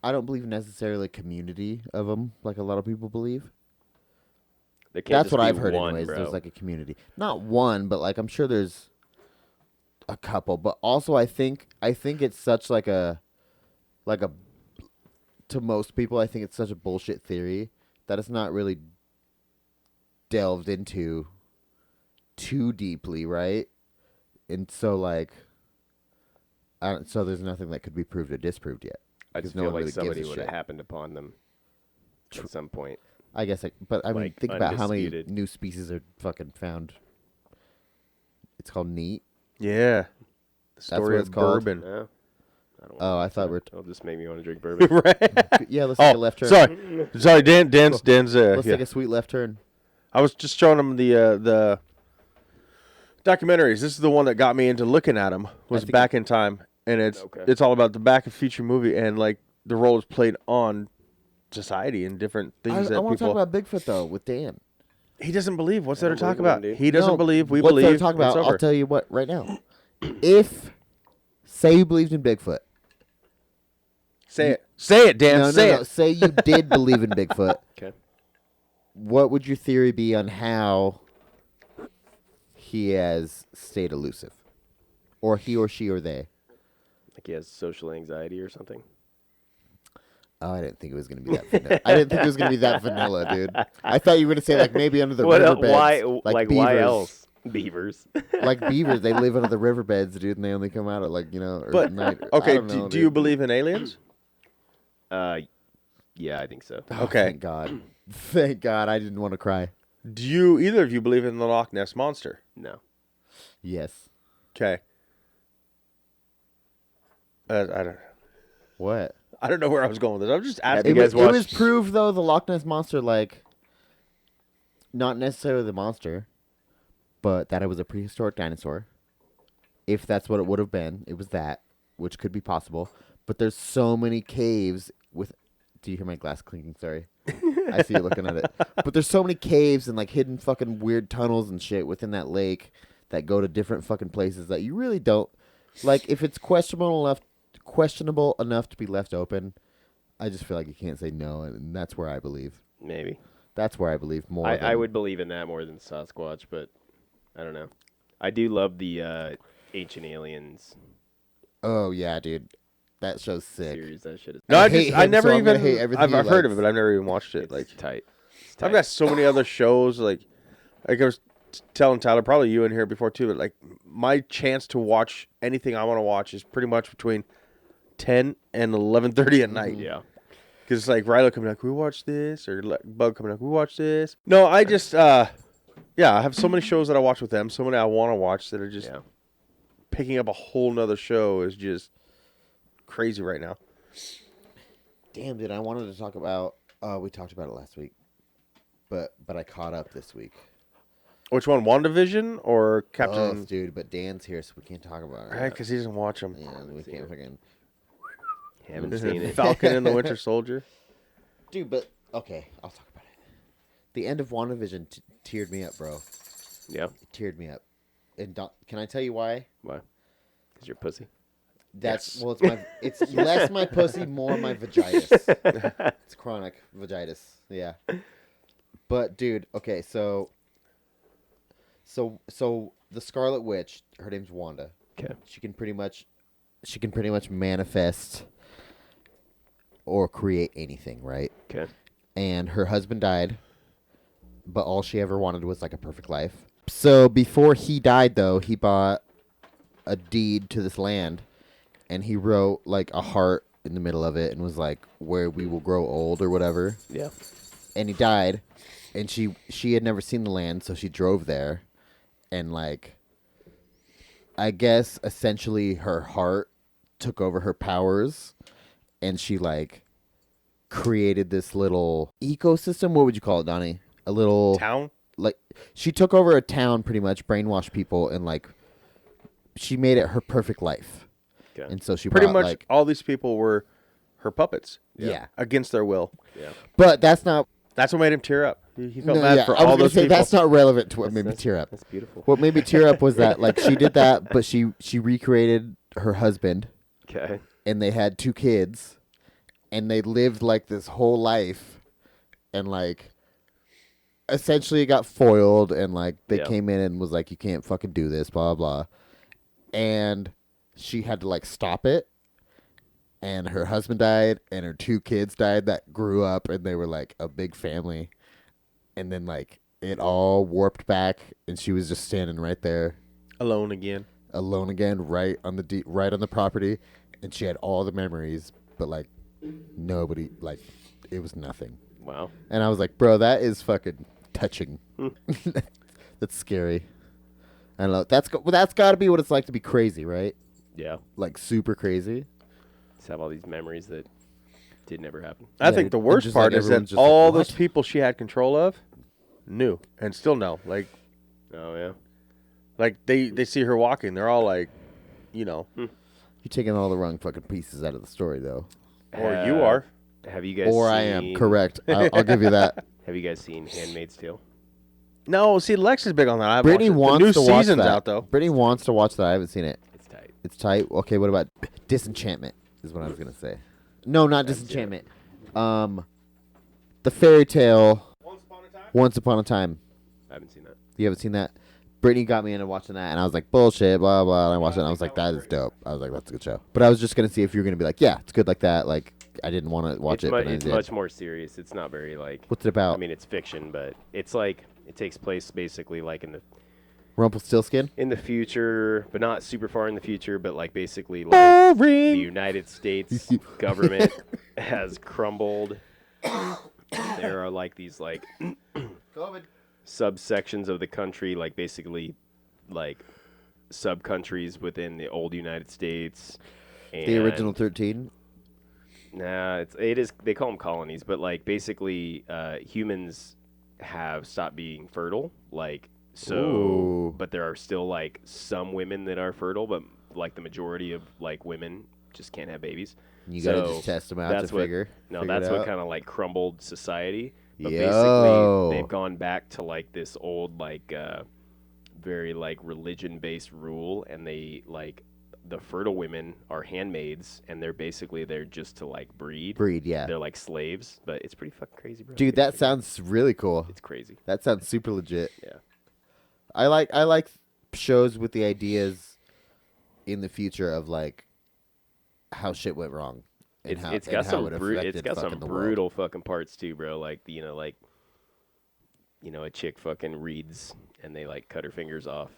necessarily community of them like a lot of people believe. There can't That's just what be I've heard one, anyways. bro. There's like a community, not one, but like I'm sure there's a couple. But also, I think it's such like a to most people, I think it's such a bullshit theory that it's not really delved into too deeply, right? And so like, so there's nothing that could be proved or disproved yet. I just because no feel one like really gives somebody a would have shit. happened upon them at some point. I guess, but I mean, Like, think about how many undisputed. new species are fucking found. It's called neat. Yeah. The story what of it's called? bourbon. No, I don't. Oh, I thought we're. It'll just make me want to drink bourbon. right. Yeah, let's take a Oh, left turn. sorry, Dan's. Let's Yeah. take a sweet left turn. I was just showing him the documentaries. This is the one that got me into looking at them. Was think Back in Time, and it's Okay. all about the Back and Future movie and like the role is played on society and different things I that want to people. talk about Bigfoot though with Dan. He doesn't believe. What's there to don't talk believe about? him, dude. He doesn't No, believe. We what's there to believe. talk about? It's I'll over. tell you what. Right now, if say you believed in Bigfoot, Say it. Say it, Dan. no, say no, no. it. Say you did believe in Bigfoot. Okay. What would your theory be on how he has stayed elusive, or he or she or they? Like he has social anxiety or something. Oh, I didn't think it was going to be that vanilla. I didn't think it was going to be that vanilla, dude. I thought you were going to say like maybe under the riverbeds. Why? Like Why beavers. else? Beavers. Like beavers, they live under the riverbeds, dude, and they only come out at like or But night. I okay, don't know, do you dude. believe in aliens? Yeah, I think so. Oh, Okay. Thank God. Thank God. I didn't want to cry. Do you either of you believe in the Loch Ness monster? No. Yes. Okay. I What? don't know where I was going with this. I'm just Have asking. you It guys was, it was watched- proved though the Loch Ness monster, like, not necessarily the monster, but that it was a prehistoric dinosaur. If that's what it would have been, it was that, which could be possible. But there's so many caves with. Do you hear my glass clinking? Sorry, I see you looking at it. But there's so many caves and like hidden fucking weird tunnels and shit within that lake that go to different fucking places that you really don't like. If it's questionable enough to be left open, I just feel like you can't say no, and that's where I believe. Maybe. That's where I believe more. I would believe in that more than Sasquatch, but I don't know. I do love the Ancient Aliens Oh yeah, dude, that show's sick. series. That shit is No, I hate I him, never so I'm even. gonna hate everything I've he heard of it, likes. but I've never even watched it. Like, tight. It's I've tight. got so many other shows. Like I was telling Tyler, probably you in here before too. But like, my chance to watch anything I want to watch is pretty much between 10 and 11:30 at night. Yeah. Because it's like Rylo coming like, we watch this, or like, Bug coming like, we watch this. No, I just, I have so many shows that I watch with them, so many I want to watch that are just picking up a whole nother show is just crazy right now. Damn, dude, I wanted to talk about. We talked about it last week, but I caught up this week. Which one, WandaVision or Captain? Both, dude, but Dan's here, so we can't talk about it. Right, because he doesn't watch them. Yeah, we can't fucking. Haven't seen it. Falcon and the Winter Soldier. Dude, but okay, I'll talk about it. The end of WandaVision teared me up, bro. Yeah. It teared me up. And can I tell you why? Why? Because you're pussy. That's well, it's less my pussy, more my vagitis. It's chronic vagitis. Yeah. But dude, okay, so the Scarlet Witch, her name's Wanda. Okay. She can pretty much manifest or create anything, right? Okay. And her husband died, but all she ever wanted was like a perfect life. So before he died, though, he bought a deed to this land, and he wrote like a heart in the middle of it, and was like, "Where we will grow old" or whatever. Yeah. And he died, and she had never seen the land, so she drove there, and like, I guess essentially her heart took over her powers, and she like created this little ecosystem. What would you call it, Donnie? A little Town? Like, she took over a town, pretty much brainwashed people, and like she made it her perfect life. Okay. And so she Pretty brought, much like, all these people were her puppets. yeah. Against their will. Yeah. But that's not. That's what made him tear up. He felt No, bad yeah, for I was all gonna those say people. that's not relevant to what made me tear up. That's beautiful. What made me tear up was that like she did that, but she recreated her husband, Okay. and they had 2 kids, and they lived like this whole life, and like essentially got foiled, and like they Yeah. came in and was like, you can't fucking do this, blah blah, and she had to like stop it, and her husband died, and her 2 kids died that grew up, and they were like a big family, and then like it all warped back, and she was just standing right there Alone again. alone again, right on the property, and she had all the memories, but like nobody, like it was nothing. Wow. And I was like, bro, that is fucking touching. That's scary. I don't know. That's got to be what it's like to be crazy, right? Yeah. Like super crazy. Just have all these memories that did never happen. I Yeah, think the and worst just, part like, is that everyone's just all like, those "What?" people she had control of knew and still know. Like Oh yeah. they see her walking. They're all like, you know, You're taking all the wrong fucking pieces out of the story, though. or you are. Have you guys? Or I am. Correct. I'll give you that. Have you guys seen *Handmaid's Tale*? No, see, Lex is big on that. Brittany wants the new to watch season's that. out though. Brittany wants to watch that. I haven't seen it. It's tight. It's tight. Okay, what about Disenchantment? Is what I was gonna say. No, not Disenchantment. The fairy tale. Once Upon a Time. I haven't seen that. You haven't seen that? Brittany got me into watching that, and I was like, bullshit, blah blah. And I watched it, and I was like, that is dope. I was like, that's a good show. But I was just gonna see if you were gonna be like, yeah, it's good like that. Like, I didn't want to watch It's it, but I it's did. much more serious. It's not very like. What's it about? I mean, it's fiction, but it's like it takes place basically like Rumpelstiltskin. in the future, but not super far in the future, but like basically like the United States government has crumbled. There are like these like subsections of the country, like basically like sub-countries within the old United States. And The original 13. Nah, it is. They call them colonies, but like basically, humans have stopped being fertile. Like so, Ooh. but there are still like some women that are fertile, but like the majority of like women just can't have babies. You gotta So just test them out that's to what, figure. No, figure it that's what out. kind of like crumbled society. But Yo. basically, they've gone back to like this old like very like religion-based rule, and they like the fertile women are handmaids, and they're basically there just to like breed. Breed, yeah. They're like slaves, but it's pretty fucking crazy, bro. Dude, that sounds really cool. It's crazy. That sounds super legit. Yeah. I like shows with the ideas in the future of like how shit went wrong. And It's and got how some it it's affected got some fucking the world. brutal fucking parts too, bro. Like a chick fucking reads and they like cut her fingers off.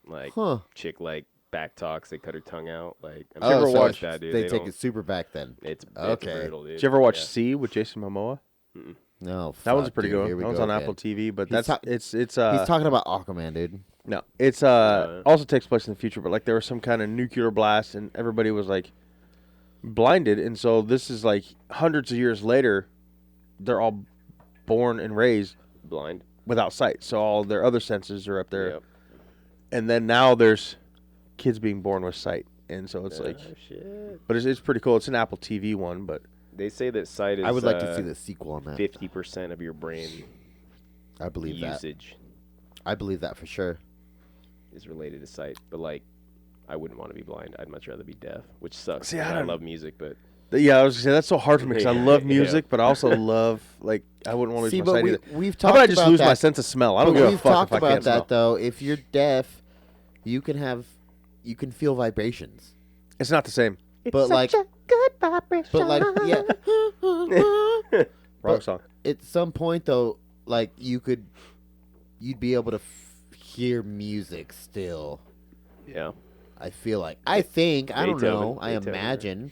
Like Huh. chick like back talks, they cut her tongue out. Like I'm Oh, sure so watch that, dude. They take don't- it super back then. It's Okay. brutal, dude. Did you ever watch Yeah. C with Jason Momoa? No, That one's a fuck, pretty dude, good here one. we That one's go on again. Apple TV, but He's it's He's talking about Aquaman, dude. no, it's also takes place in the future, but like there was some kind of nuclear blast and everybody was like blinded, and so this is like hundreds of years later, they're all born and raised Blind. without sight, so all their other senses are up there, Yep. and then now there's kids being born with sight, and so it's like, Oh, shit. but it's pretty cool. It's an Apple TV one, but They say that sight is I would like to see the sequel on that. 50% of your brain I believe that. usage I believe that for sure. is related to sight. But like, I wouldn't want to be blind. I'd much rather be deaf, which sucks. See, 'cause I I don't- love music, but yeah, I was gonna say that's so hard for me because I Yeah, love yeah. music, but I also love like I wouldn't want to See, lose my but sight either. we've How talked about I just about lose that. my sense of smell? I don't But give a we've fuck talked if I about can't that smell. though. If you're deaf, you can feel vibrations. It's not the same. But like, yeah. Wrong song. At some point though, like you'd be able to hear music still. yeah. I feel like. I think. I don't know. Beethoven. I Beethoven, imagine.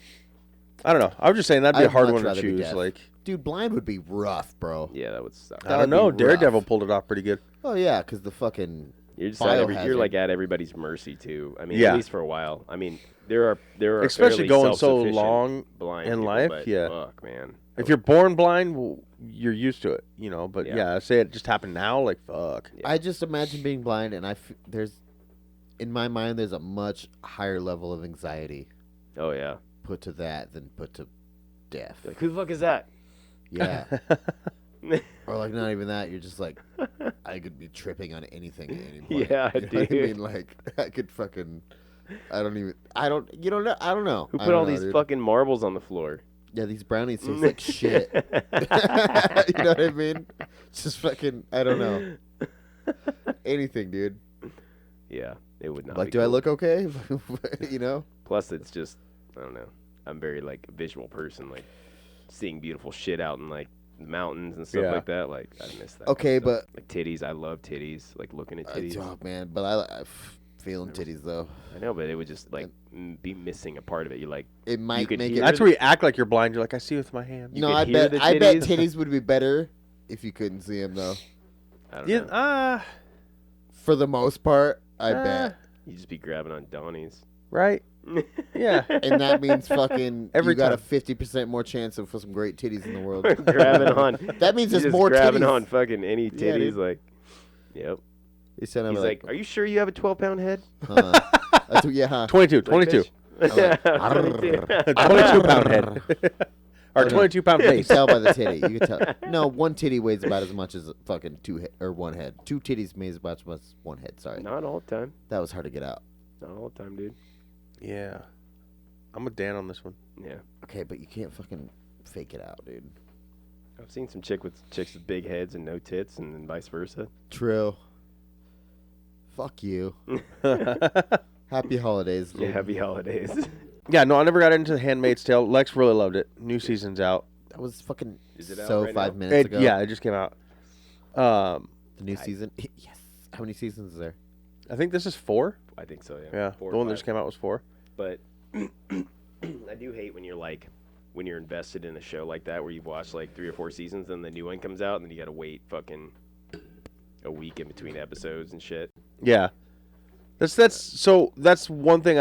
I don't know. I was just saying that'd be a I'd hard much one to rather be choose. deaf. Like Dude, blind would be rough, bro. Yeah, that would suck. I don't That'd know. be Daredevil rough. pulled it off pretty good. Oh yeah, because the fucking You're just biohazard. you're like at everybody's mercy too. I mean, Yeah. at least for a while. I mean, there are Especially fairly going so self-sufficient long blind in people, life, but yeah. Fuck, man. If you're born blind, well, you're used to it, you know. But Yeah. yeah, say it just happened now, like fuck. Yeah. I just imagine being blind, and there's, in my mind, there's a much higher level of anxiety Oh yeah. put to that than put to deaf. Like, who the fuck is that? Yeah. Or like not even that. You're just like, I could be tripping on anything at any point. Yeah, you know what I dude. mean? Like I could fucking. I don't know. I don't know. Who I put don't all know, these dude. fucking marbles on the floor? Yeah, these brownies taste like shit. You know what I mean? It's just fucking. I don't know. Anything, dude. Yeah, it would not. Like, be do I cool. look okay? You know? Plus, it's just I don't know. I'm very like a visual person. Like seeing beautiful shit out in like the mountains and stuff Yeah. like that. Like I miss that. Okay, kind of stuff. but- like titties. I love titties. Like looking at titties. Oh man, but I feeling titties though. I know, but it would just like be missing a part of it. You're like, It might could make hear it. That's where you act like you're blind. You're like, I see with my hand. You No, could I hear bet. the I bet titties. titties would be better if you couldn't see them though. I don't Yeah, know. For the most part, I bet. You just be grabbing on Donnies. right. Yeah. And that means fucking Every you got a time. 50% more chance of for some great titties in the world. grabbing on. That means You're there's just more grabbing titties. on fucking any Yeah, titties. dude. Like, yep. He said, I'm He's like, "Are you sure you have a 12-pound head?" that's what, yeah, huh? 22. 22. Like, 22-pound head. Or 22-pound You can face. tell by the titty. You can tell. No, one titty weighs about as much as fucking one head. Two titties weighs about as much as one head. Sorry, Not all the time. that was hard to get out. Not all the time, dude. Yeah. I'm a Dan on this one. Yeah. Okay, but you can't fucking fake it out, dude. I've seen some chicks with big heads and no tits, and then vice versa. True. Fuck you. Happy holidays. Yeah, dude. happy holidays. Yeah, no, I never got into The Handmaid's Tale. Lex really loved it. New season's out. That was fucking Is it out so right 5 now? minutes ago. Yeah, it just came out. The new season. Yes. How many seasons is there? I think this is 4. I think so. Yeah. Yeah, 4 the or one that 5. just came out was 4. But I do hate when you're invested in a show like that where you've watched like 3 or 4 seasons and the new one comes out and then you got to wait fucking a week in between episodes and shit. Yeah, that's one thing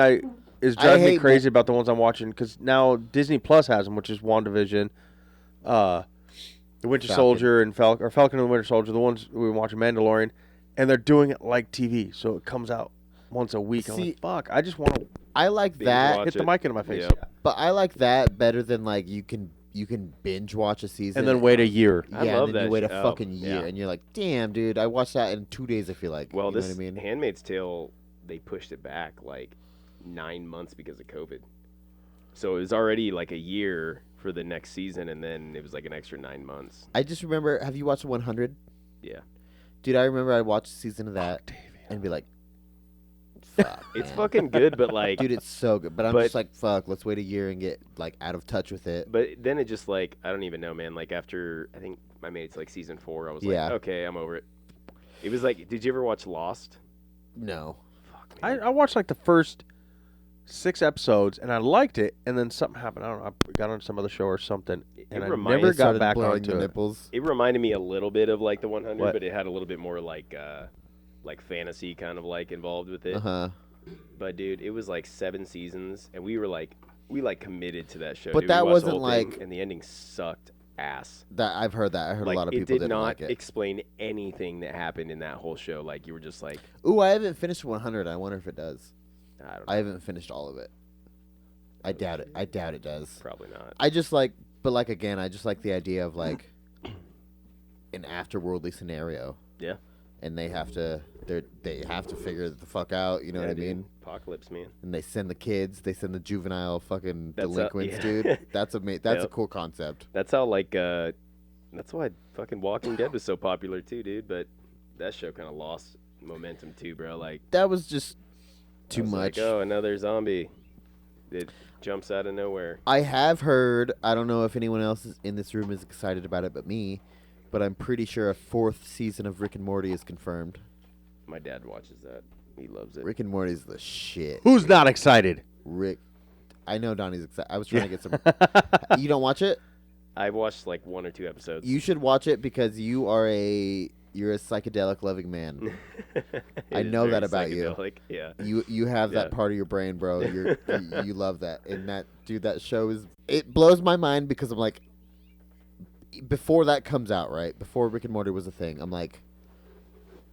is I driving me hate crazy about the ones I'm watching because now Disney Plus has them, which is WandaVision, The Winter Falcon. Soldier and Falcon and the Winter Soldier, the ones we were watching Mandalorian, and they're doing it like TV, so it comes out once a week. I'm See, like, fuck, I just want to I like Binge that, watch hit the it. mic into my face, Yep. but I like that better than like you can binge watch a season and then wait a year. I Yeah, love and then you that wait a shit. Oh, fucking year, yeah. and you're like, damn, dude, I watched that in 2 days. I feel like. Well, you know this what I mean? Handmaid's Tale, they pushed it back like 9 months because of COVID. So it was already like a year for the next season, and then it was like an extra 9 months. I just remember. Have you watched 100? Yeah. Dude, I remember I watched a season of that and be like, fuck. It's man. fucking good, but like, Dude, it's so good. But I'm But- just like, fuck, let's wait a year and get like out of touch with it. but then it just like, I don't even know, man. Like after, I think I made it to like season 4, I was Yeah. like, okay, I'm over it. It was like, did you ever watch Lost? No. Fuck, I man. I watched like the first 6 episodes and I liked it, and then something happened. I don't know. I got on some other show or something, and I reminded- never It got started back blowing onto the it. nipples. It reminded me a little bit of like the 100, What? but it had a little bit more like fantasy kind of like involved with it. Uh huh. But dude, it was like 7 seasons, and we committed to that show. But dude. that We watched the wasn't whole thing, like- and the ending sucked ass. That I've heard that. I heard Like a lot of it people did didn't not like it. explain anything that happened in that whole show. Like you were just like, Ooh, I haven't finished 100. I wonder if it does. I don't know, I haven't finished all of it. I doubt it. I doubt it does. probably not. I just like, but like again, I just like the idea of like an afterworldly scenario. Yeah. And they have to figure the fuck out. You know Yeah, what I dude. mean? Apocalypse, man. And they send the kids. They send the juvenile fucking That's delinquents, yeah. dude. That's That's a Yep. cool concept. That's how like that's why fucking Walking Dead was so popular too, dude. But that show kind of lost momentum too, bro. Like That was just I too was much. Like, oh, another zombie. It jumps out of nowhere. I have heard. I don't know if anyone else in this room is excited about it, but me. But I'm pretty sure a 4th season of Rick and Morty is confirmed. My dad watches that. He loves it. Rick and Morty's the shit. Who's not excited? Rick, I know Donnie's excited. I was trying to get some. You don't watch it? I've watched like 1 or 2 episodes. You should watch it because you're a psychedelic loving man. It I is know very that about you. psychedelic, Yeah. You have that Yeah. part of your brain, bro. You love that. And that dude, that show it blows my mind because I'm like, before that comes out, right? Before Rick and Morty was a thing, I'm like,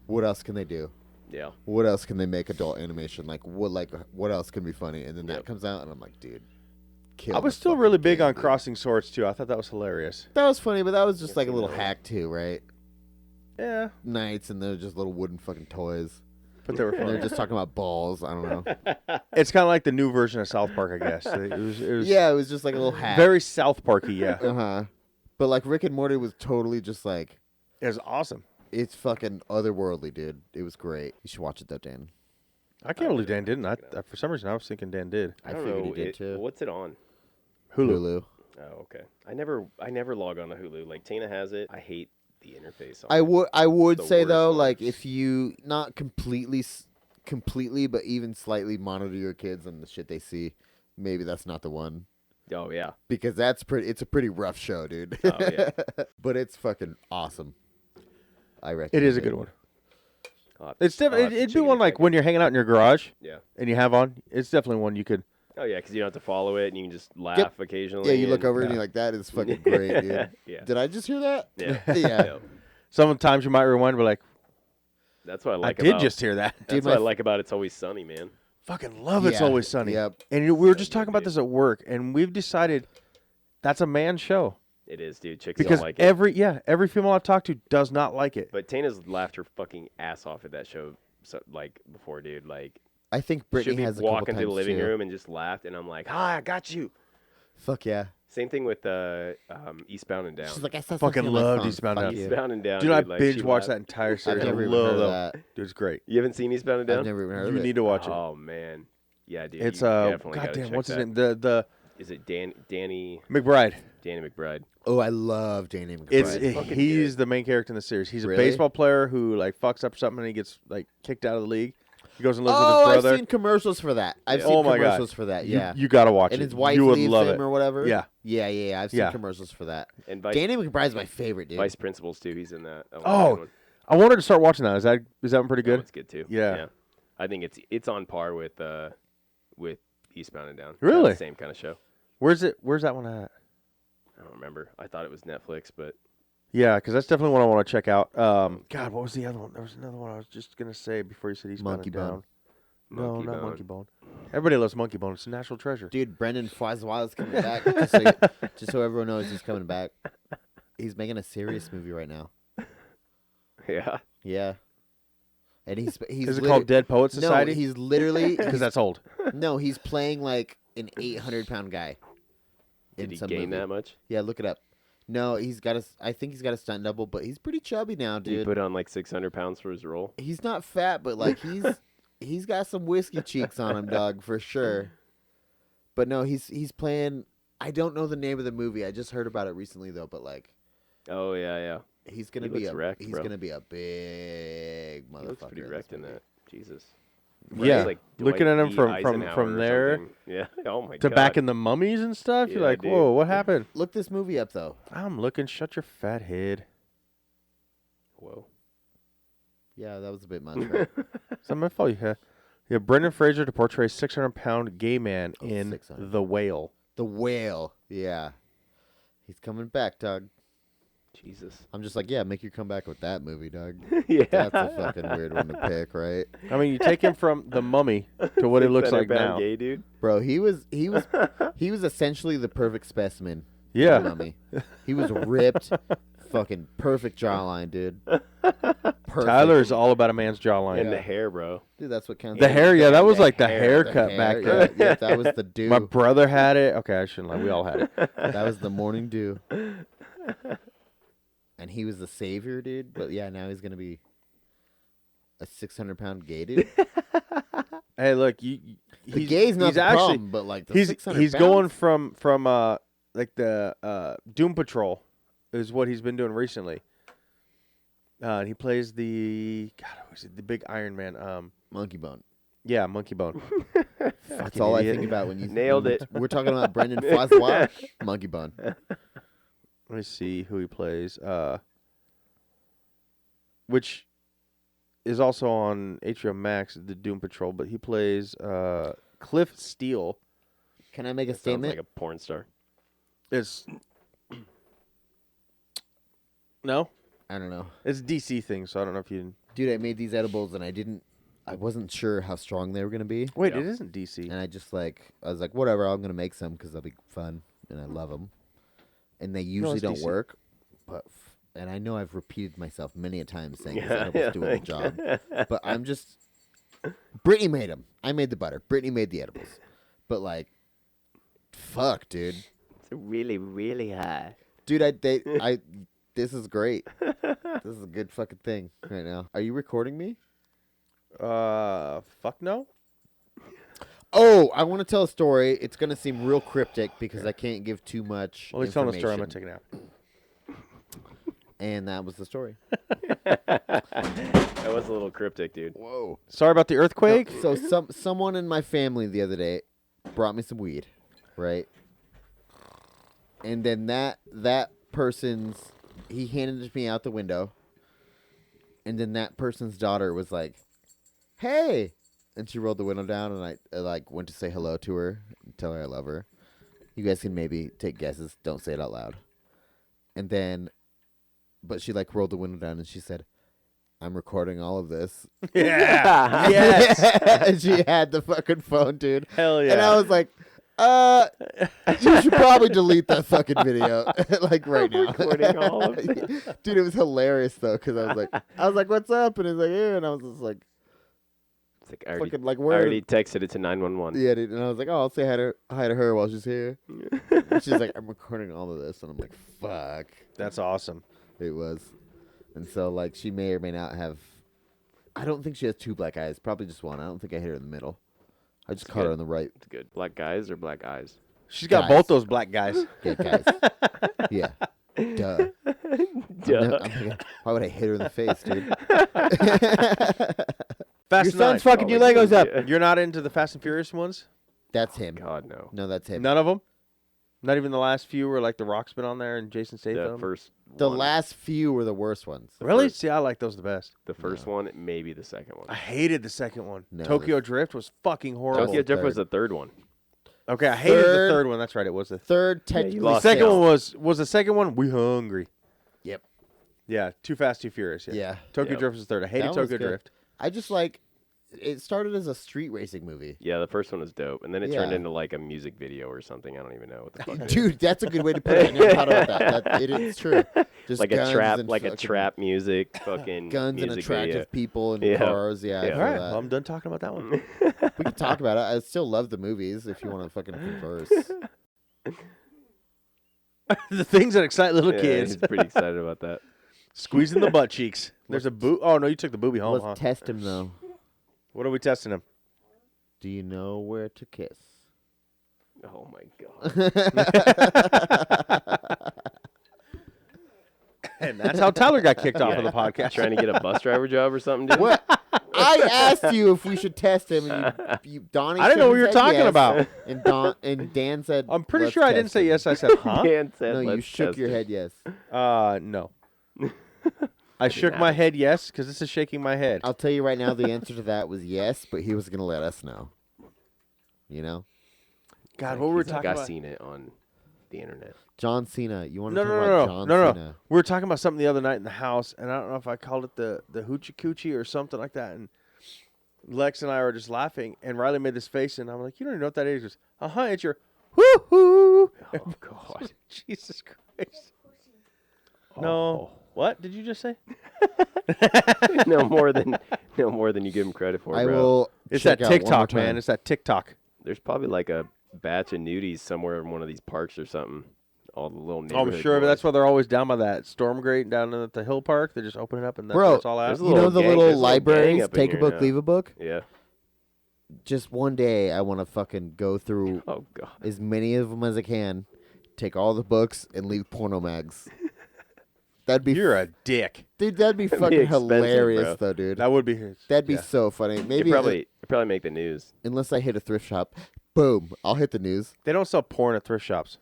what else can they do? Yeah. What else can they make adult animation? Like what else can be funny? And then that Yep. comes out, and I'm like, dude, kill I was the still fucking really big game, on dude. Crossing Swords too. I thought that was hilarious. That was funny, but that was just Yes, like a I little know. hack too, right? Yeah, Knights, and they're just little wooden fucking toys. but they were And they're fun. just talking about balls. I don't know. It's kind of like the new version of South Park, I guess. It was Yeah, it was just like a little hack. very South Parky. Yeah, Uh huh. But like Rick and Morty was totally just like, it was awesome. it's fucking otherworldly, dude. It was great. You should watch it though, Dan. I can't believe Dan didn't. I for some reason I was thinking Dan did. I don't figured know. he did too. What's it on? Hulu. Oh, okay. I never log on to Hulu. Like Tina has it. I hate the interface. On I would The say though, worst like ones. if you not completely, but even slightly monitor your kids and the shit they see, maybe that's not the one. Oh yeah. Because it's a pretty rough show, dude. Oh, yeah. But it's fucking awesome. I reckon It is a good one. I'll have It's I'll have definitely to it'd be check one it like out. when you're hanging out in your garage Yeah. and you have on. It's definitely one you could. Oh yeah, because you don't have to follow it, and you can just laugh occasionally. Yeah, you look and- over and you're like, that is fucking great, dude. Yeah. Did I just hear that? Yeah. Yeah. Sometimes you might rewind, and be like, That's what I I like. did about, just hear that. That's Dude, what I my- like about It's Always Sunny, man. Fucking love It's Yeah. Always Sunny. Yep. And we were just So talking about good. this at work, and we've decided that's a man show It is, dude. Chicks because don't like it. every female I've talked to does not like it. But Tana's laughed her fucking ass off at that show, like before, dude. Like I think she'll Brittany be has a couple walking to the times, living too. room and just laughed, and I'm like, "Hi, I got you." Fuck yeah. Same thing with Eastbound and Down. She's like, I saw Fucking something on my loved phone. Eastbound and Fuck Down. you. Eastbound and Down. Dude, I like, binge she watched that laughed. entire series. I've I never even love heard of that. that. Dude, it's great. You haven't seen Eastbound and Down? I've never even heard You of need it. to watch it. Oh man, yeah, dude. It's you definitely gotta goddamn, check what's his that. name? The Is it Danny McBride. McBride? Oh, I love Danny McBride. It's fucking he's good. the main character in the series. He's a Really? baseball player who like fucks up something and he gets like kicked out of the league. He goes and lives Oh, with his I've brother. seen commercials for that. I've Yeah. seen Oh my God. commercials for that. Yeah. You gotta watch And it. his wife you would leaves love him it. or whatever. Yeah. Yeah. I've seen Yeah. commercials for that. And Vice, Danny McBride's my favorite, dude. Vice Principals too. He's in that. That Oh, one's a good one. I wanted to start watching that. Is that one pretty That good? one's good too. Yeah. I think it's on par with Eastbound and Down. Really? Same kind of show. Where's that one at? I don't remember. I thought it was Netflix, but Yeah, because that's definitely one I want to check out. God, what was the other one? There was another one I was just gonna say before you said Eastbound Monkey and Down. Bone. No, Monkey not Bone. Monkey Bone. Everybody loves Monkey Bone. It's a national treasure. Dude, Brendan Fosweiler's coming back. Just so everyone knows, he's coming back. He's making a serious movie right now. yeah. Yeah. and he's Is it called Dead Poet Society? No, he's literally Because that's old. no, he's playing like an 800-pound guy. Did he some gain movie. that much? Yeah, look it up. No, I think he's got a stunt double, but he's pretty chubby now, Did he dude. put on like 600 pounds for his role? He's not fat, but like he's got some whiskey cheeks on him, dog, for sure. But no, he's playing. I don't know the name of the movie. I just heard about it recently though. But like, Oh yeah. he's gonna He be looks wrecked, he's bro. gonna be a big motherfucker. He looks pretty in wrecked this in movie. that. Jesus. Yeah, He's like looking Dwight at him D. from Eisenhower or there something. Yeah. Oh my to god. back in the mummies and stuff. You're Yeah, like, dude. whoa, what happened? Look this movie up though. I'm looking. Shut your fat head. Whoa. Yeah, that was a bit much. Right? Some info you have. You have Brendan Fraser to portray 600-pound gay man Oh, in 600. The Whale. The Whale. Yeah, he's coming back, dog. Jesus. I'm just like, yeah, make your comeback with that movie, dog. Yeah. That's a fucking weird one to pick, right? I mean, you take him from The Mummy to what he looks like 600-pound now. Gay dude. Bro, he was essentially the perfect specimen. Yeah. of the Mummy. He was ripped, fucking perfect jawline, dude. Perfect. Tyler's all about a man's jawline. And the hair, bro. Dude, that's what counts. The hair, yeah, that was the like the hair, haircut back yeah, then. yeah, that was the dew. My brother had it. Okay, I shouldn't lie. We all had it. That was the morning dew. And he was the savior, dude. But yeah, now he's gonna be a 600-pound gay dude. Hey, look, The gay's not he's the actually problem, but like the he's 600 he's pounds? going from like the Doom Patrol is what he's been doing recently. And he plays the who's it? The big Iron Man. Monkey Bone. Yeah, Monkey Bone. That's all idiot. I think about when you Nailed when it. We're talking about Brendan Francois, Monkey Bone. Let me see who he plays. Which is also on HBO Max, the Doom Patrol, but he plays Cliff Steele. Can I make a Sounds statement? like a porn star. It's no, I don't know. it's a DC thing, so I don't know if you. Dude, I made these edibles and I wasn't sure how strong they were going to be. Wait, Yeah. it isn't DC. And I was like, whatever, I'm going to make some because they'll be fun and I love them. And they usually it's don't DC. work. And I know I've repeated myself many a time saying this Yeah, edibles do a good job. But I'm just, Brittany made them. I made the butter. Brittany made the edibles. But like, fuck, dude. It's really, really high. Dude, this is great. This is a good fucking thing right now. Are you recording me? Fuck no. Oh, I want to tell a story. It's going to seem real cryptic because I can't give too much Well, he's telling the story. I'm gonna information. take it out. And that was the story. That was a little cryptic, dude. Whoa. Sorry about the earthquake. So someone in my family the other day brought me some weed, right? And then that person's he handed it to me out the window. And then that person's daughter was like, "Hey." And she rolled the window down and I like went to say hello to her and tell her I love her. You guys can maybe take guesses, don't say it out loud. And then but she like rolled the window down and she said, "I'm recording all of this." Yeah. Yes. And she had the fucking phone, dude. Hell yeah. And I was like, you should probably delete that fucking video, like right now. Recording all of this. Dude, it was hilarious though, because I was like, "What's up?" And he's like, "Yeah," and I was just like, It's like, I already, fucking like, I where? already texted it to 911. Yeah, dude. And I was like, "Oh, I'll say hi to her while she's here." And she's like, "I'm recording all of this," and I'm like, "Fuck." That's awesome. It was, and so like she may or may not have. I don't think she has two black eyes. Probably just one. I don't think I hit her in the middle. I just caught her good. on the right. It's good. Black guys or black eyes? She's got Guys. both those black guys. Yeah, guys. Yeah. Duh. I'm thinking, why would I hit her in the face, dude? Fast Your and son's Furious. fucking your Probably Legos up. good. You're not into the Fast and Furious ones? That's him. God, no. No, that's him. None of them? Not even the last few where like The Rock's been on there and Jason The Statham? first The one, last few were the worst ones. Really? first- See, I like those the best. The first one, maybe the second one. I hated the second one. No, Tokyo Drift was fucking horrible. Tokyo Drift third. was the third one. Okay, I hated Third- the third one. That's right, it was the Third, technically. The lost second count. one was the second one. We hungry. Yep. Yeah, Too Fast, Too Furious. Yeah. Yeah. Tokyo Yep. Drift was the third. I hated That one was Tokyo good. Drift. I just like, it started as a street racing movie. Yeah, the first one was dope, and then it turned Yeah. into like a music video or something. I don't even know what the fuck. it is. Dude, that's a good way to put it. I never thought about that. It is true. Just like guns a trap, and like a fucking trap music, fucking guns and music attractive video. people and Yeah. cars. Yeah, I Yeah. feel All right, that. well, I'm done talking about that one. We can talk about it. I still love the movies if you want to fucking converse. The things that excite little Yeah, kids. he's pretty excited about that. Squeezing the butt cheeks. There's a boo. Oh, no, you took the booby home, Let's huh? test him, though. What are we testing him? Do you know where to kiss? Oh my god. And that's how Tyler got kicked off of the podcast. Trying to get a bus driver job or something, dude? What? I asked you if we should test him, and Donnie. I didn't know what shook you were his head talking yes, about. And Dan said, I'm pretty "Let's sure I didn't test say him." yes. I said, huh? Dan said, No, you "Let's shook test your it." head yes. No. I shook my head yes because this is shaking my head. I'll tell you right now, the answer to that was yes, but he was gonna let us know. You know, God, what were we He's like, talking I about? seen it on the internet. John Cena. You want to No, talk no, about no, John no, Cena? We were talking about something the other night in the house, and I don't know if I called it the hoochie coochie or something like that. And Lex and I were just laughing, and Riley made this face, and I'm like, "You don't even know what that is." He goes, it's your woo-hoo. Oh god. Jesus Christ. No. What did you just say? no more than you give him credit for, I bro. will. It's check that out one more TikTok, man. time. It's that TikTok. There's probably like a batch of nudies somewhere in one of these parks or something. All the little Oh, I'm neighborhood sure, but that's boys. why they're always down by that storm grate down at the hill park. They just open it up, and that's Bro, where it's all at. there's a You know little the gang- little there's a little gang libraries, up in take a here book, now. leave a book. Yeah. Just one day, I want to fucking go through Oh god. as many of them as I can, take all the books, and leave porno mags. That'd be You're a dick. dude. That'd be That'd be fucking expensive, hilarious, bro. though, dude. That would be his. That'd be yeah. so funny. It'd Maybe probably make the news. unless I hit a thrift shop, boom, I'll hit the news. They don't sell porn at thrift shops.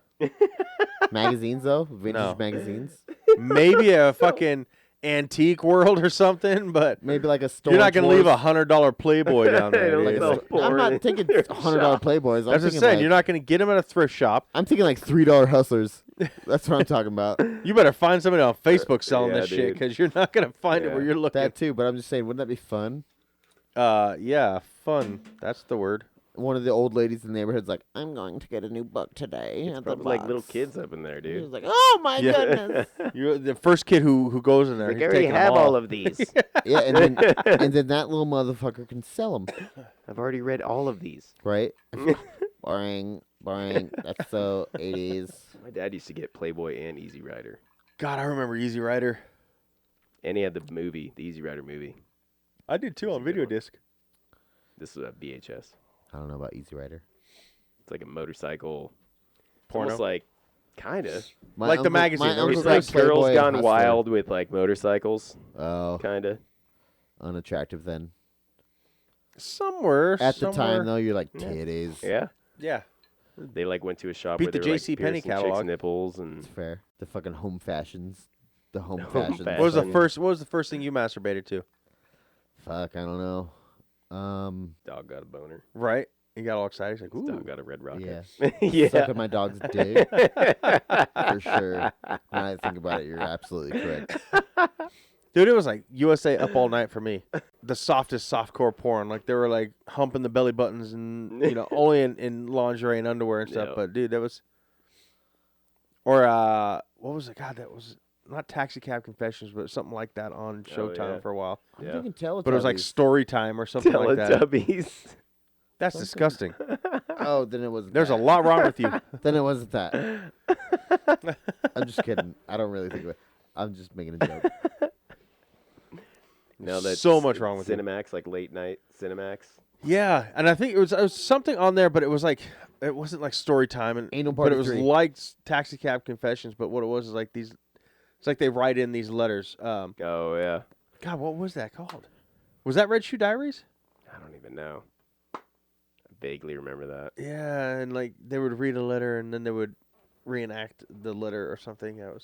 Magazines though, vintage No. magazines. Maybe a fucking antique world or something, but Maybe like a store. you're not gonna leave $100 Playboy down They there. don't dude. sell Like, porn I'm not in thinking their $100 shop. Playboys. I'm that's what I'm thinking saying. like, You're not gonna get them at a thrift shop. I'm thinking like $3 hustlers. That's what I'm talking about. You better find somebody on Facebook selling Yeah, this shit dude. because you're not gonna find it Yeah. where you're looking. That too, but I'm just saying, wouldn't that be fun? Yeah, fun. That's the word. One of the old ladies in the neighborhood's like, I'm going to get a new book today. It's at the probably like little box." kids up in there, He was dude. like, oh my Yeah. goodness. You're the first kid who goes in there. Like, he's I already taking them have all. all of these. Yeah, and then that little motherfucker can sell them, I've already read all of these. right? boring. That's so 80s. My dad used to get Playboy and Easy Rider. God, I remember Easy Rider. And he had the movie, the Easy Rider movie. I did too on video disc. This was a VHS. I don't know about Easy Rider. It's like a motorcycle. Porno? Almost like, kind of. Like the magazine. My There was It's uncle's like got Girls Playboy Gone Hustler. Wild with like motorcycles, Oh, kind of. unattractive then. Somewhere. At the somewhere. time, though, you're like, Yeah. titties. Yeah. Yeah. They like went to a shop Beat where the they were like JCPenney piercing chicks' catalog. nipples and It's fair. The fucking home fashions. The home home fashions. fashion. What was the Fucking- first thing you masturbated to? Fuck, I don't know. dog got a boner. Right. You got all excited. He's like, His ooh. dog got a red Yeah. rocket. Yeah. Sucking my dog's dick. For sure. Now I think about it, you're absolutely correct. Dude, it was like USA Up All Night for me. The softest softcore porn. Like they were like humping the belly buttons and only in lingerie and underwear and stuff. Yeah. But dude, that was or what was it? God, that was not Taxi Cab Confessions, but something like that on Showtime yeah. for a while. You Yeah. can tell But it was like Story Time or something like that. Teletubbies. That's disgusting. Oh, then it wasn't There's a that. lot wrong with you. Then it wasn't that. I'm just kidding. I don't really think of it. I'm just making a joke. No, that's So much wrong with you. Cinemax, like late night Cinemax. Yeah, and I think it was something on there, but it was like it wasn't like Story Time, and Anal but Party it was 3. like Taxi Cab Confessions. But what it was is like these. It's like they write in these letters. Oh yeah. God, what was that called? Was that Red Shoe Diaries? I don't even know. I vaguely remember that. Yeah, and like they would read a letter and then they would reenact the letter or something. That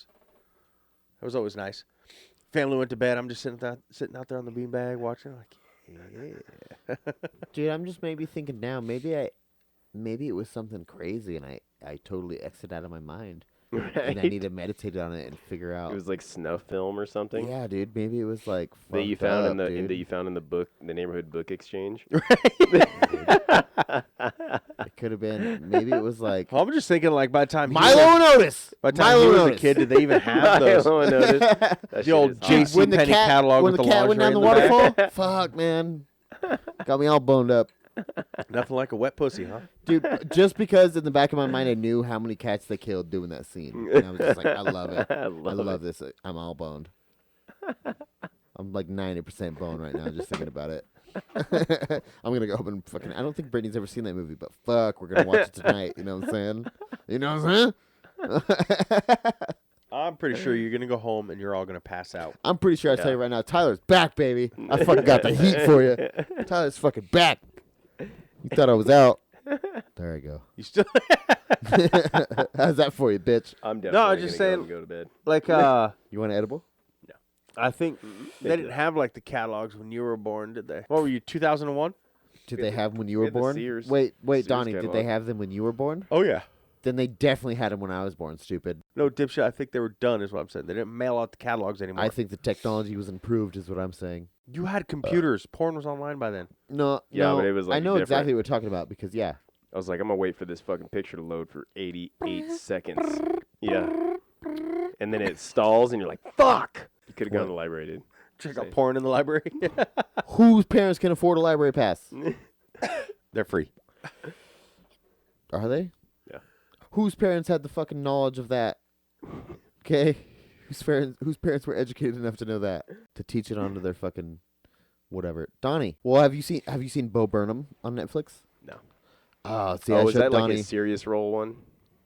was always nice. Family went to bed. I'm just sitting out there on the beanbag watching. Like, yeah. Dude, I'm just maybe thinking now, maybe it was something crazy and I totally exited out of my mind. Right? and I need to meditate on it and figure out. It was like snuff film or something. Yeah, dude. Maybe it was like That you fucked found up, in the dude. that you found in the book, the neighborhood book exchange. It could have been. Maybe it was like I'm just thinking, like, by the time Milo Notice. by the time Milo he was a Notice. kid, did they even have those? Milo Notice. That The shit old is hot. Jason when the Penny cat, catalog when with the the cat went down the lingerie in the waterfall. Fuck, man. Got me all boned up. Nothing like a wet pussy, huh? Dude, just because in the back of my mind I knew how many cats they killed doing that scene. And I was just like, I love it. I I love love this. I'm all boned. I'm like 90% boned right now just thinking about it. I'm going to go up and fucking... I don't think Brittany's ever seen that movie, but fuck, we're going to watch it tonight. You know what I'm saying? You know what I'm saying? I'm pretty sure you're gonna go home and you're all gonna pass out. I'm pretty sure I tell you right now, Tyler's back, baby. I fucking got the heat for you. Tyler's fucking back. You thought I was out. There I go. You still How's that for you, bitch? I'm No, definitely I'm just gonna saying- go to bed. like You want an edible? I think they didn't have like the catalogs when you were born, did they? What were you, 2001? Did they have them when you were had the born? Sears- Wait, Sears Donnie, did they catalog. have them when you were born? Oh yeah. Then they definitely had them when I was born, stupid. No, dipshit. I think they were done, is what I'm saying. They didn't mail out the catalogs anymore. I think the technology was improved, is what I'm saying. You had computers. Porn was online by then. No, Yeah, no, but it was, I like, know different. exactly what we're talking about because, yeah. I was like, I'm gonna wait for this fucking picture to load for 88 seconds. Yeah. And then it stalls, and you're like, fuck! You could have gone to the library, dude. Check out porn in the library. Whose parents can afford a library pass? They're free. Are they? Yeah. Whose parents had the fucking knowledge of that? Okay? Whose parents were educated enough to know that? To teach it onto their fucking whatever. Donnie. Well, have you seen Bo Burnham on Netflix? No. Oh, see, I Oh, is showed that Donnie. like a serious role one?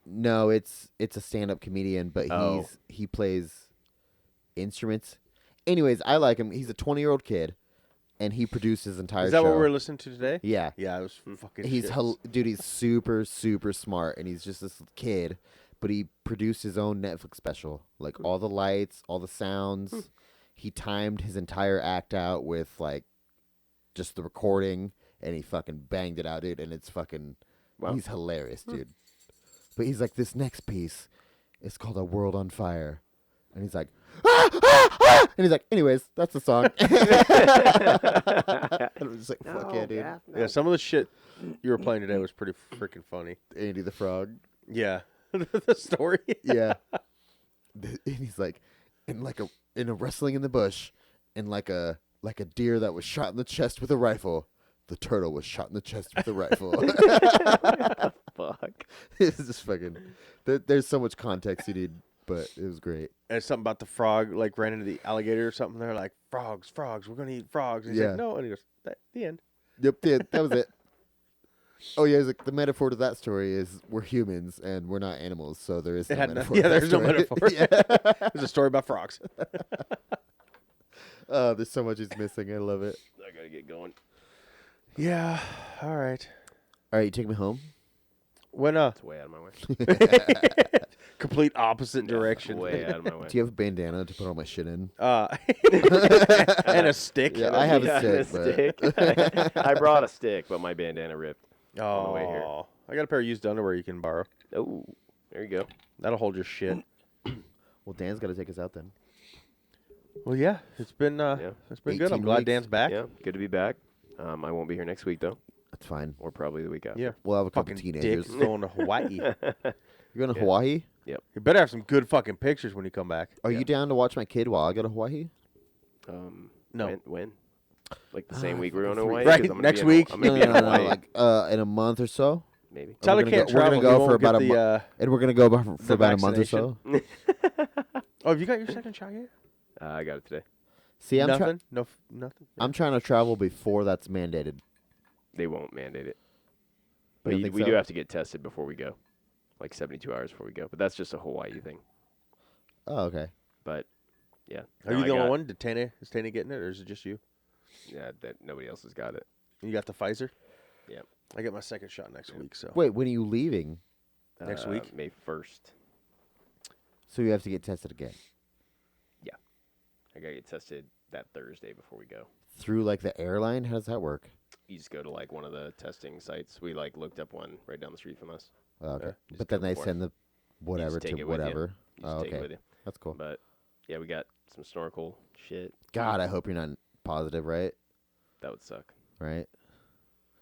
No, it's a stand-up comedian, but Oh. he plays instruments. Anyways, I like him. He's a 20-year-old kid, and he produced his entire Is that show. what we're listening to today? Yeah. Yeah, it was fucking He's shit. dude. He's super smart, and he's just this kid. But he produced his own Netflix special, like all the lights, all the sounds. He timed his entire act out with like just the recording, and he fucking banged it out, dude. And it's fucking Wow. he's hilarious, dude. But he's like, this next piece is called "A World on Fire," and he's like, ah, ah, ah! And he's like, anyways, that's the song. I'm just like, fuck yeah, dude. Yeah, some of the shit you were playing today was pretty freaking funny. Andy the Frog. Yeah. The story. Yeah. And he's like, in a wrestling in the bush, and like a deer that was shot in the chest with a rifle, the turtle was shot in the chest with a rifle. Fuck. It's just fucking. There's so much context you need, but it was great. And something about the frog, like, ran into the alligator or something. They're like, frogs, we're going to eat frogs. And he's Yeah. like, no. And he goes, the end. Yep, that was it. Oh yeah, he's like, the metaphor to that story is we're humans and we're not animals, so there is no metaphor. yeah, to that there's no story. metaphor. Yeah. There's a story about frogs. Oh, there's so much he's missing. I love it. I gotta get going. Yeah. All right. All right, you take me home. When It's way out of my way. complete opposite direction. Way out of my way. Do you have a bandana to put all my shit in? And a stick. Yeah, I have a Yeah, stick. But... stick. I brought a stick, but my bandana ripped. on the way here. Oh, I got a pair of used underwear you can borrow. Oh, there you go. That'll hold your shit. Well, Dan's got to take us out then. Well, yeah, it's been it's been good. I'm 18 glad weeks. Dan's back. Yeah, good to be back. I won't be here next week though, That's fine. or probably the week after. Yeah, We'll have a couple fucking teenagers. dick going to Hawaii. You're going to Yeah. Hawaii? You better have some good fucking pictures when you come back. Are you down to watch my kid while I go to Hawaii? No. When? Like the same week we're going to Hawaii? Right, 'Cause I'm gonna next be in- week. I'm gonna be in Hawaii. Like in a month or so. Maybe. Tyler gonna can't go- we're gonna travel. go He for won't get about a the, And we're going to go for the about a month or so. Oh, have you got your second shot yet? I got it today. See, I'm, Nothing. Nothing. I'm trying to travel before that's mandated. They won't mandate it. You But don't we think do so? have to get tested before we go, like 72 hours before we go. But that's just a Hawaii thing. Oh, okay. But yeah, Are No, you I the only got- one? Is Tana getting it, or is it just you? Yeah, that nobody else has got it. You got the Pfizer? Yeah. I get my second shot next week, so. Wait, when are you leaving? Next week? May 1st. So you have to get tested again I gotta get tested that Thursday before we go. through like the airline. How does that work? You just go to like one of the testing sites. We like looked up one right down the street from us. Oh, okay, just but then go they for it. send the whatever take to it with you. whatever. You just Oh, take it okay. with you. That's cool. But yeah, we got some snorkel shit. God, I hope you're not positive, right? That would suck. Right?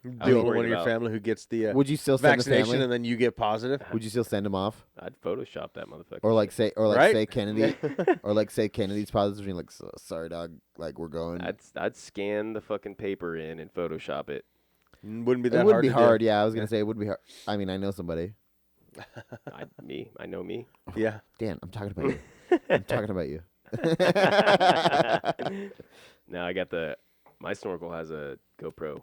I The was only worried one in your about- family who gets the Would you still send the vaccination family? and then you get positive. Would you still send him off? I'd Photoshop that motherfucker. Or like say, Right? say Kennedy, or like say Kennedy's positive, and you're like, sorry, dog, like we're going. I'd scan the fucking paper in and Photoshop it. Wouldn't be that It would hard be to hard. do. Yeah, I was gonna say it would be hard. I mean, I know somebody. I know me. Yeah. Dan, I'm talking about you. I'm talking about you. Now I got my snorkel has a GoPro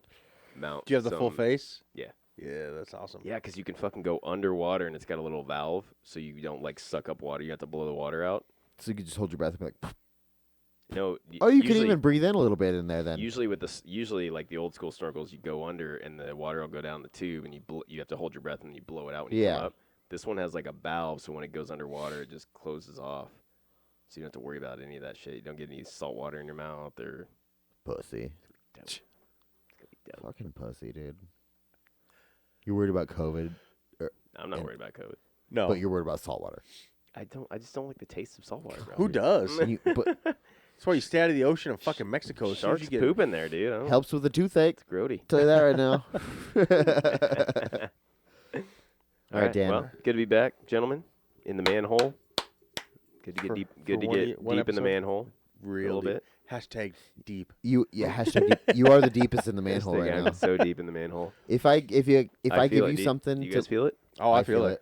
mount. Do you have the full some- face? Yeah. Yeah, that's awesome. Yeah, because you can fucking go underwater and it's got a little valve, so you don't like suck up water. You have to blow the water out. So you could just hold your breath and be like, No. oh, you can usually- even breathe in a little bit in there then. Usually like the old school snorkels, you go under and the water will go down the tube, and you have to hold your breath and you blow it out when you Yeah. come up. This one has like a valve, so when it goes underwater, it just closes off. So you don't have to worry about any of that shit. You don't get any salt water in your mouth or. Pussy. Dope. It's gonna be dope. Fucking pussy, dude. You're worried about COVID, I'm not and- worried about COVID. No. but you're worried about salt water. I just don't like the taste of salt water, bro. Who does? And but That's why you stay out of the ocean in fucking Mexico. As soon as Sharks you get poop in there, dude. I don't- helps with the toothache. It's grody. Tell you that right now. All right, Dan. Well, good to be back, gentlemen, in the manhole. Good to get For- deep. for Good to one get ye- one deep in the episode? manhole. real a little deep. bit. Hashtag deep. Hashtag deep. You are the deepest in the manhole This thing, right I'm now. so deep in the manhole. If I feel give it. you Do something, you guys feel it? Oh, I feel it.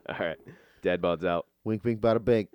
All right, Dad Bods out. Wink, wink, bada bing.